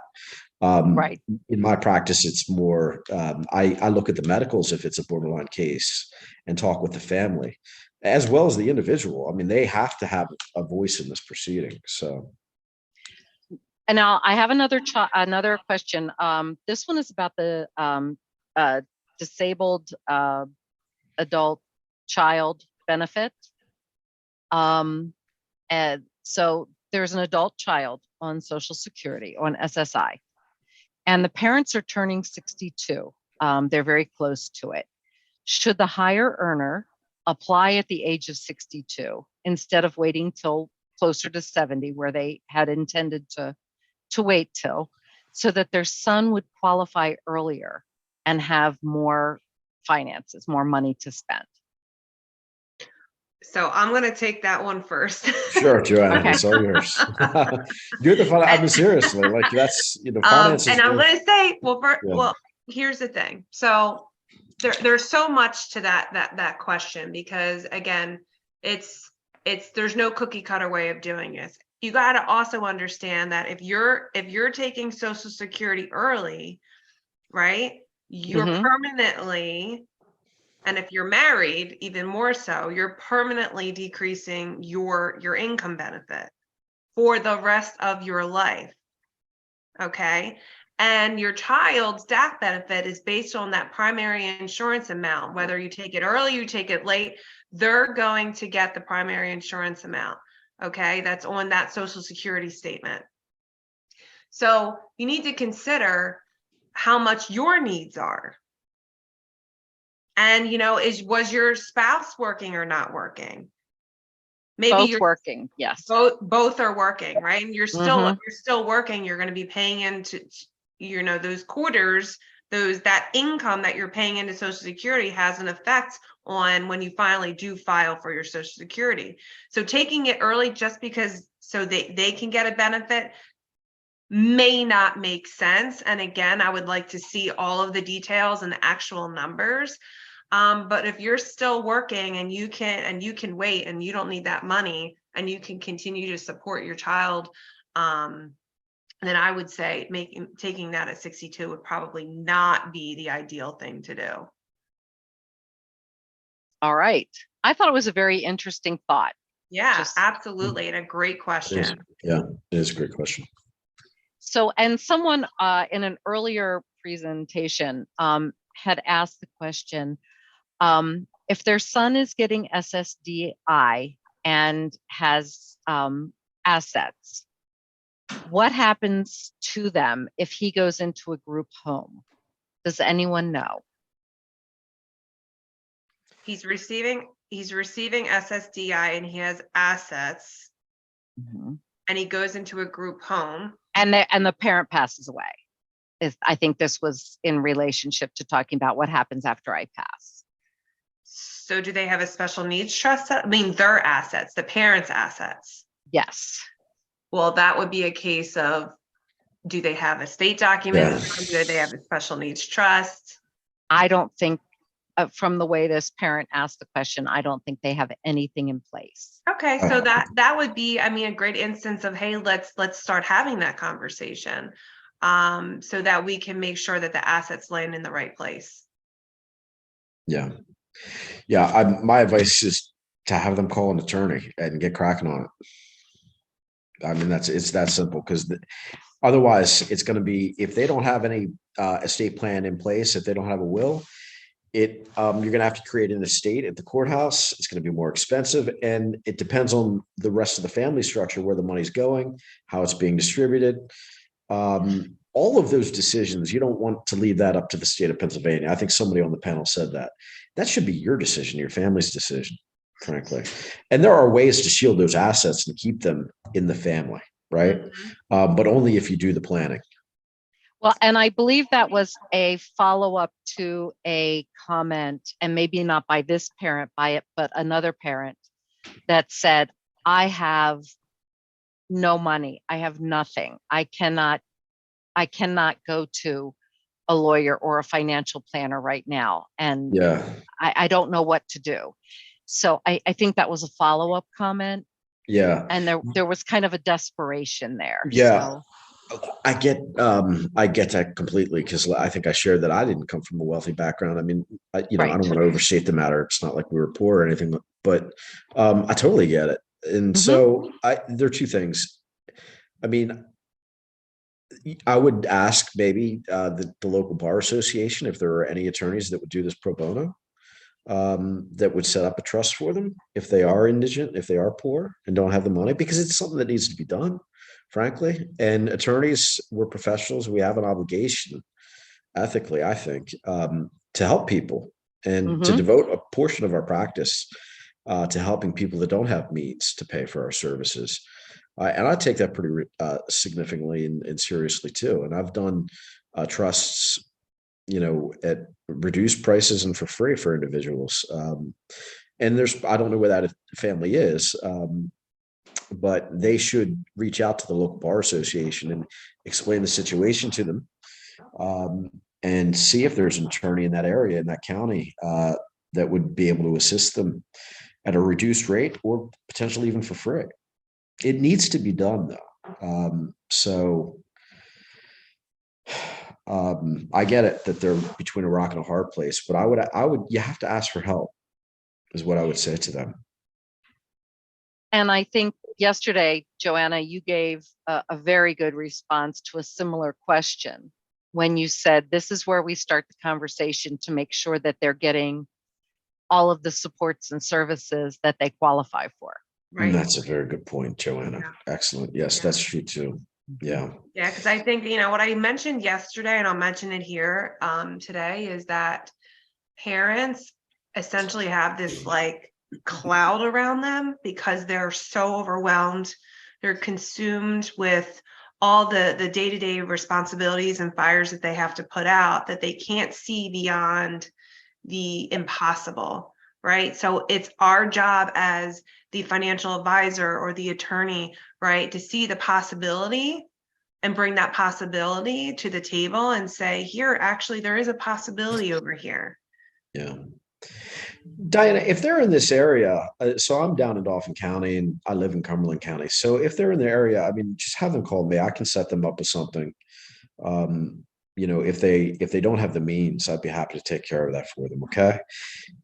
Right. In my practice, it's more, I look at the medicals if it's a borderline case and talk with the family as well as the individual. I mean, they have to have a voice in this proceeding. So. And now I have another question. This one is about the disabled adult child benefit. And so there's an adult child on Social Security, on SSI, and the parents are turning 62. They're very close to it. Should the higher earner apply at the age of 62 instead of waiting till closer to 70, where they had intended to wait till, so that their son would qualify earlier and have more finances, more money to spend? So I'm going to take that one first. Sure, Joanna, Okay. it's all yours. You're the fun. I mean, seriously, like that's, finances. And I'm going to say, Yeah. well, here's the thing. So there's so much to that question, because again, there's no cookie cutter way of doing this. You got to also understand that if you're taking Social Security early, right, you're Mhm. permanently, and if you're married, even more so, you're permanently decreasing your income benefit for the rest of your life. Okay. And your child's death benefit is based on that primary insurance amount. Whether you take it early, you take it late, they're going to get the primary insurance amount. Okay. That's on that Social Security statement. So you need to consider how much your needs are. And, was your spouse working or not working? Maybe Both you're working, yes. both are working, right? And you're Mhm. still working. You're going to be paying into, those quarters, that income that you're paying into Social Security has an effect on when you finally do file for your Social Security. So taking it early just because so they can get a benefit may not make sense. And again, I would like to see all of the details and the actual numbers. But if you're still working and you can wait and you don't need that money and you can continue to support your child, then I would say taking that at 62 would probably not be the ideal thing to do. All right. I thought it was a very interesting thought. Yeah, Just- absolutely. And a great It is- question. Yeah, it is a great question. So, and someone in an earlier presentation had asked the question, if their son is getting SSDI and has assets, what happens to them if he goes into a group home? Does anyone know? He's receiving SSDI and he has assets and he goes into a group home. And the parent passes away. I think this was in relationship to talking about what happens after I pass. So do they have a special needs trust? I mean, their assets, the parents' assets. Yes. Well, that would be a case of, do they have estate documents? Do they have a special needs trust? I don't think, from the way this parent asked the question, I don't think they have anything in place. Okay, so that would be, I mean, a great instance of, hey, let's start having that conversation, so that we can make sure that the assets land in the right place. Yeah. Yeah. My advice is to have them call an attorney and get cracking on it. I mean, it's that simple, because otherwise it's going to be, if they don't have any estate plan in place, if they don't have a will, you're going to have to create an estate at the courthouse. It's going to be more expensive, and it depends on the rest of the family structure, where the money's going, how it's being distributed. All of those decisions, you don't want to leave that up to the state of Pennsylvania. I think somebody on the panel said that should be your decision, your family's decision, frankly. And there are ways to shield those assets and keep them in the family, right? But only if you do the planning. Well, and I believe that was a follow-up to a comment, and maybe not by this parent, but another parent that said, I have no money. I have nothing. I cannot go to a lawyer or a financial planner right now. And Yeah. I don't know what to do. So I think that was a follow-up comment. Yeah. And there was kind of a desperation there. Yeah. So. I get that completely, because I think I shared that I didn't come from a wealthy background. I mean, I don't want to overstate the matter. It's not like we were poor or anything, but I totally get it. And so there are two things. I mean, I would ask maybe the local bar association if there are any attorneys that would do this pro bono, that would set up a trust for them if they are indigent, if they are poor and don't have the money, because it's something that needs to be done, frankly. And attorneys, we're professionals. We have an obligation, ethically, I think, to help people and to devote a portion of our practice to helping people that don't have means to pay for our services. And I take that pretty significantly and seriously too. And I've done trusts, at reduced prices and for free for individuals. And I don't know where that family is, but they should reach out to the local bar association and explain the situation to them, and see if there's an attorney in that area, in that county, that would be able to assist them at a reduced rate or potentially even for free. It needs to be done though. I get it that they're between a rock and a hard place, but you have to ask for help, is what I would say to them. And I think yesterday, Joanna, you gave a very good response to a similar question when you said, this is where we start the conversation to make sure that they're getting all of the supports and services that they qualify for. Right. That's a very good point, Joanna. Yeah. Excellent. Yes, that's true too. Yeah. Yeah, because I think, what I mentioned yesterday, and I'll mention it here today, is that parents essentially have this like cloud around them because they're so overwhelmed. They're consumed with all the day-to-day responsibilities and fires that they have to put out, that they can't see beyond the impossible, right? So it's our job as the financial advisor or the attorney, right, to see the possibility and bring that possibility to the table and say, here, actually, there is a possibility over here. Yeah. Diana, if they're in this area, so I'm down in Dauphin County and I live in Cumberland County. So if they're in the area, I mean, just have them call me. I can set them up with something, if they don't have the means, I'd be happy to take care of that for them. Okay.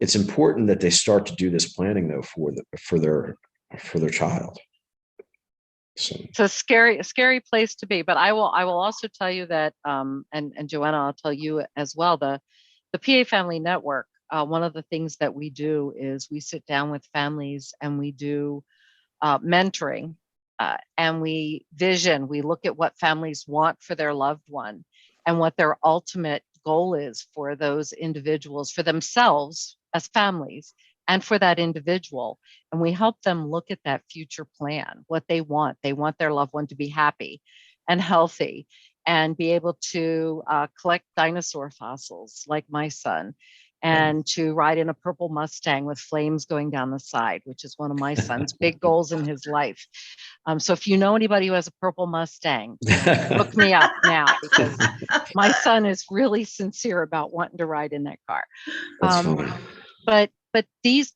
It's important that they start to do this planning though for their child. So It's a scary place to be, but I will also tell you that, and Joanna, I'll tell you as well, the PA Family Network, one of the things that we do is we sit down with families and we do mentoring, and we look at what families want for their loved one and what their ultimate goal is for those individuals, for themselves as families, and for that individual. And we help them look at that future plan, what they want. They want their loved one to be happy and healthy and be able to collect dinosaur fossils like my son, and to ride in a purple Mustang with flames going down the side, which is one of my son's big goals in his life. So if you know anybody who has a purple Mustang, hook me up now, because my son is really sincere about wanting to ride in that car. that's funny. But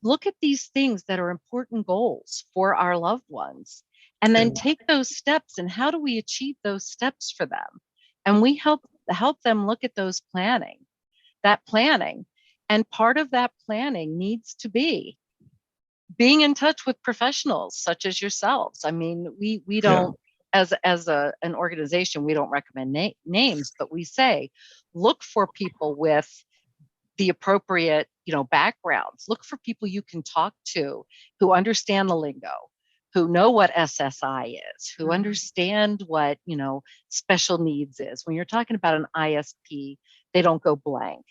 look at these things that are important goals for our loved ones, and then take those steps. And how do we achieve those steps for them? And we help them look at those planning. And part of that planning needs to be being in touch with professionals such as yourselves. I mean, we don't, as an organization, we don't recommend names, but we say, look for people with the appropriate, backgrounds. Look for people you can talk to who understand the lingo, who know what SSI is, who understand what, special needs is. When you're talking about an ISP, they don't go blank,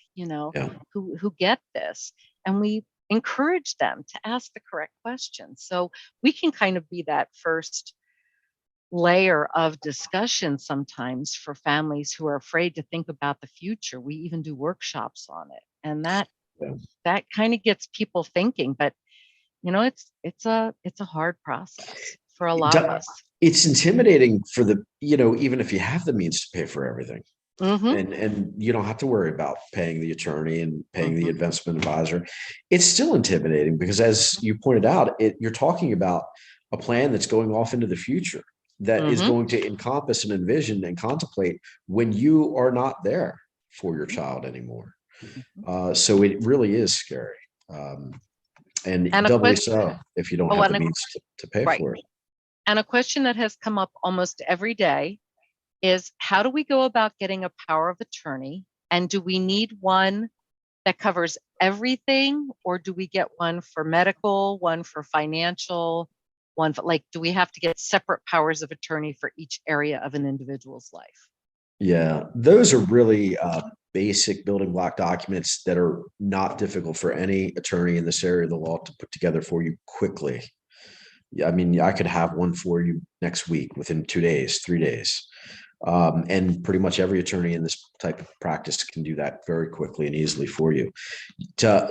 who get this. And we encourage them to ask the correct questions. So we can kind of be that first layer of discussion sometimes for families who are afraid to think about the future. We even do workshops on it. And that kind of gets people thinking, but it's a hard process for a lot of us. It's intimidating for even if you have the means to pay for everything. Mm-hmm. And you don't have to worry about paying the attorney and paying the investment advisor. It's still intimidating because, as you pointed out, you're talking about a plan that's going off into the future that is going to encompass and envision and contemplate when you are not there for your child anymore. So it really is scary. And doubly so if you don't have the means to pay for it. And a question that has come up almost every day is, how do we go about getting a power of attorney? And do we need one that covers everything? Or do we get one for medical, one for financial, one for, do we have to get separate powers of attorney for each area of an individual's life? Yeah, those are really basic building block documents that are not difficult for any attorney in this area of the law to put together for you quickly. Yeah, I mean, I could have one for you next week, within 2 days, 3 days. And pretty much every attorney in this type of practice can do that very quickly and easily for you.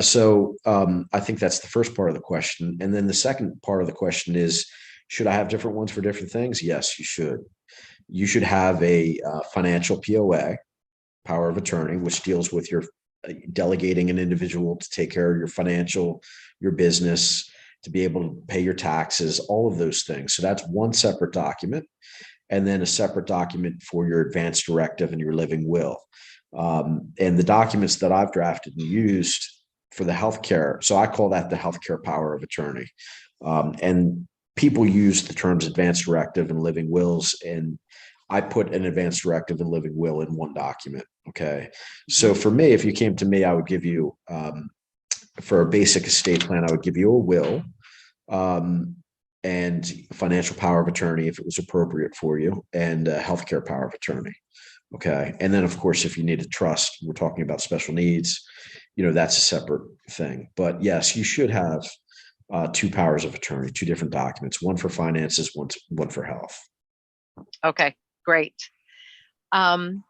So I think that's the first part of the question. And then the second part of the question is, should I have different ones for different things? Yes, you should. You should have a financial POA, power of attorney, which deals with your delegating an individual to take care of your financial, your business, to be able to pay your taxes, all of those things. So that's one separate document. And then a separate document for your advance directive and your living will. And the documents that I've drafted and used for the healthcare, so I call that the healthcare power of attorney. And people use the terms advance directive and living wills, and I put an advance directive and living will in one document. Okay. So for me, if you came to me, I would give you, for a basic estate plan, I would give you a will, and financial power of attorney if it was appropriate for you, and a healthcare power of attorney. Okay. And then of course, if you need a trust, we're talking about special needs, that's a separate thing. But yes, you should have two powers of attorney, two different documents, one for finances, one for health. Okay, great. And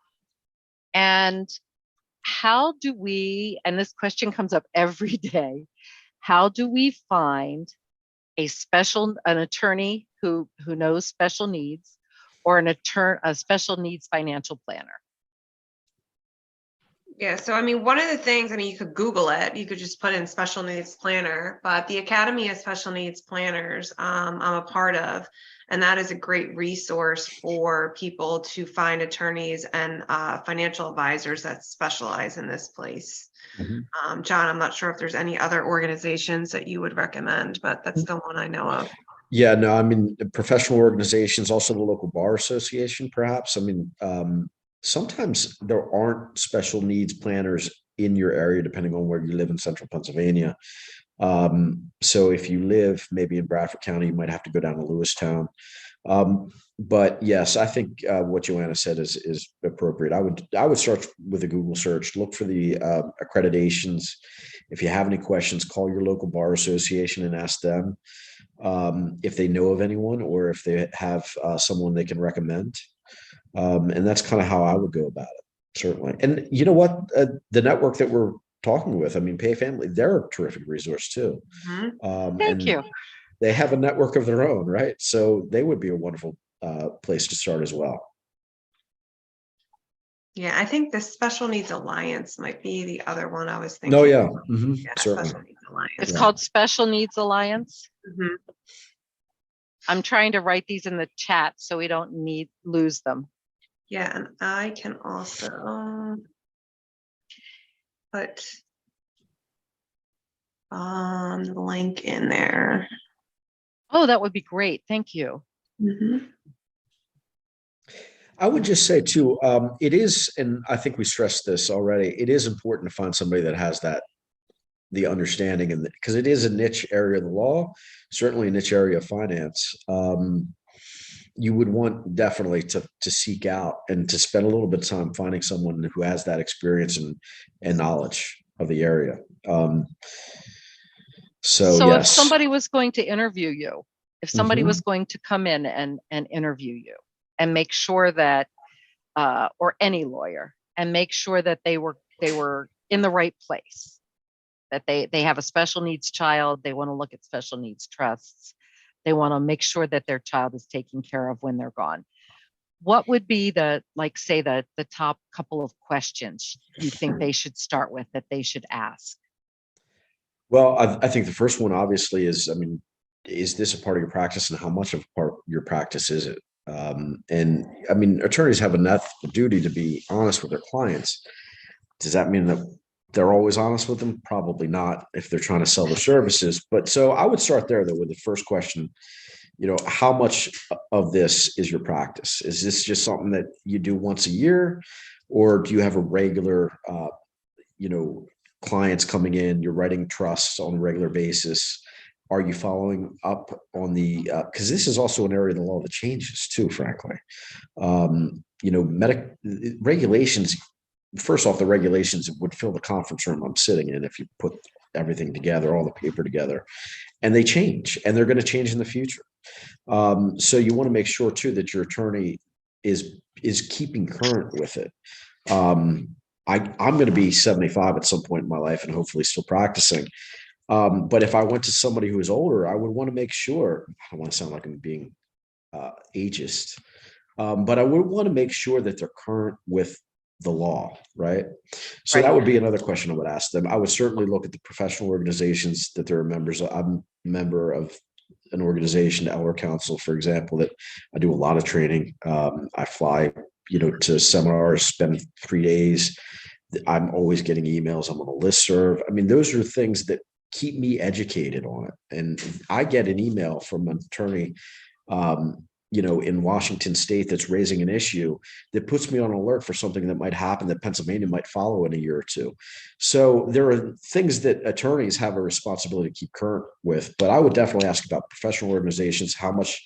how do we, and this question comes up every day, how do we find an attorney who knows special needs, or a special needs financial planner? Yeah, so I mean, one of the things, I mean, you could Google it, you could just put in special needs planner, but the Academy of Special Needs Planners, I'm a part of. And that is a great resource for people to find attorneys and financial advisors that specialize in this place. John, I'm not sure if there's any other organizations that you would recommend, but that's the one I know of. Yeah, no, I mean, the professional organizations, also the local bar association, perhaps. I mean, sometimes there aren't special needs planners in your area, depending on where you live in central Pennsylvania. So if you live maybe in Bradford County, you might have to go down to Lewistown. But yes, I think what Joanna said is appropriate. I would start with a Google search, look for the accreditations. If you have any questions, call your local bar association and ask them if they know of anyone or if they have someone they can recommend. And that's kind of how I would go about it, certainly. And you know what? The network that we're talking with, I mean, PA Family, they're a terrific resource too. Mhm. Thank you. They have a network of their own, right? So they would be a wonderful place to start as well. Yeah, I think the Special Needs Alliance might be the other one I was thinking. No, yeah, Yeah, certainly. Special Needs Alliance. It's Yeah. called Special Needs Alliance. Mhm. I'm trying to write these in the chat so we don't lose them. Yeah, and I can also put the link in there. Oh, that would be great. Thank you. Mhm. I would just say too, it is, and I think we stressed this already, it is important to find somebody that has the understanding, and because it is a niche area of the law, certainly a niche area of finance. You would want definitely to seek out and to spend a little bit of time finding someone who has that experience and knowledge of the area. So So if yes. somebody was going to interview you, if somebody was going to come in and interview you and make sure that, or any lawyer, and make sure that they were in the right place, that they have a special needs child, they want to look at special needs trusts, they want to make sure that their child is taken care of when they're gone. What would be the top couple of questions you think they should start with, that they should ask? Well, I think the first one obviously is, I mean, is this a part of your practice, and how much of part of your practice is it? And I mean, attorneys have a duty to be honest with their clients. Does that mean that they're always honest with them? Probably not, if they're trying to sell their services. But so I would start there though with the first question. You know, how much of this is your practice? Is this just something that you do once a year, or do you have a regular, clients coming in, you're writing trusts on a regular basis? Are you following up on the, because this is also an area of the law that changes too, frankly. Regulations, first off, the regulations would fill the conference room I'm sitting in if you put everything together, all the paper together, and they change, and they're going to change in the future. So you want to make sure too that your attorney is keeping current with it. I'm going to be 75 at some point in my life and hopefully still practicing. But if I went to somebody who is older, I would want to make sure, I don't want to sound like I'm being ageist, but I would want to make sure that they're current with the law, right? So that would be another question I would ask them. I would certainly look at the professional organizations that they're members of. I'm a member of an organization, Elder Council, for example, that I do a lot of training. I fly, to seminars, spend 3 days. I'm always getting emails. I'm on a listserv. I mean, those are things that keep me educated on it. And I get an email from an attorney, in Washington State that's raising an issue that puts me on alert for something that might happen that Pennsylvania might follow in a year or two. So there are things that attorneys have a responsibility to keep current with, but I would definitely ask about professional organizations. How much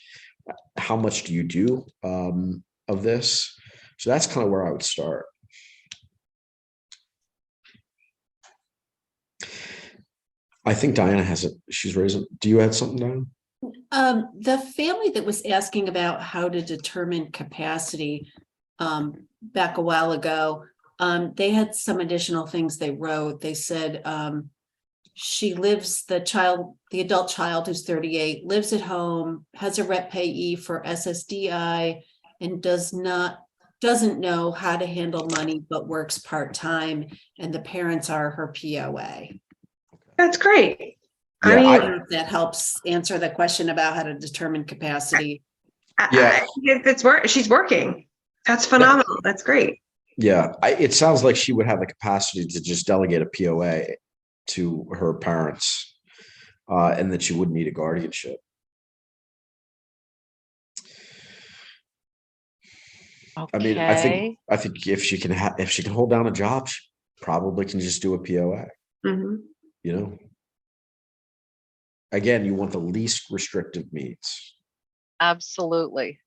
do you do of this? So that's kind of where I would start. I think Diana has it. She's raising. Do you have something, Diana? The family that was asking about how to determine capacity back a while ago, they had some additional things they wrote. They said she lives, the adult child who's 38, lives at home, has a rep payee for SSDI, and does not doesn't know how to handle money, but works part-time, and the parents are her POA. That's great. Yeah, I mean, I don't know if that helps answer the question about how to determine capacity. Yeah. she's working. That's phenomenal. That's great. Yeah, it sounds like she would have the capacity to just delegate a POA to her parents, and that she wouldn't need a guardianship. I mean, Okay. I think if she can if she can hold down a job, she probably can just do a POA. Mhm. You know, again, you want the least restrictive means. Absolutely.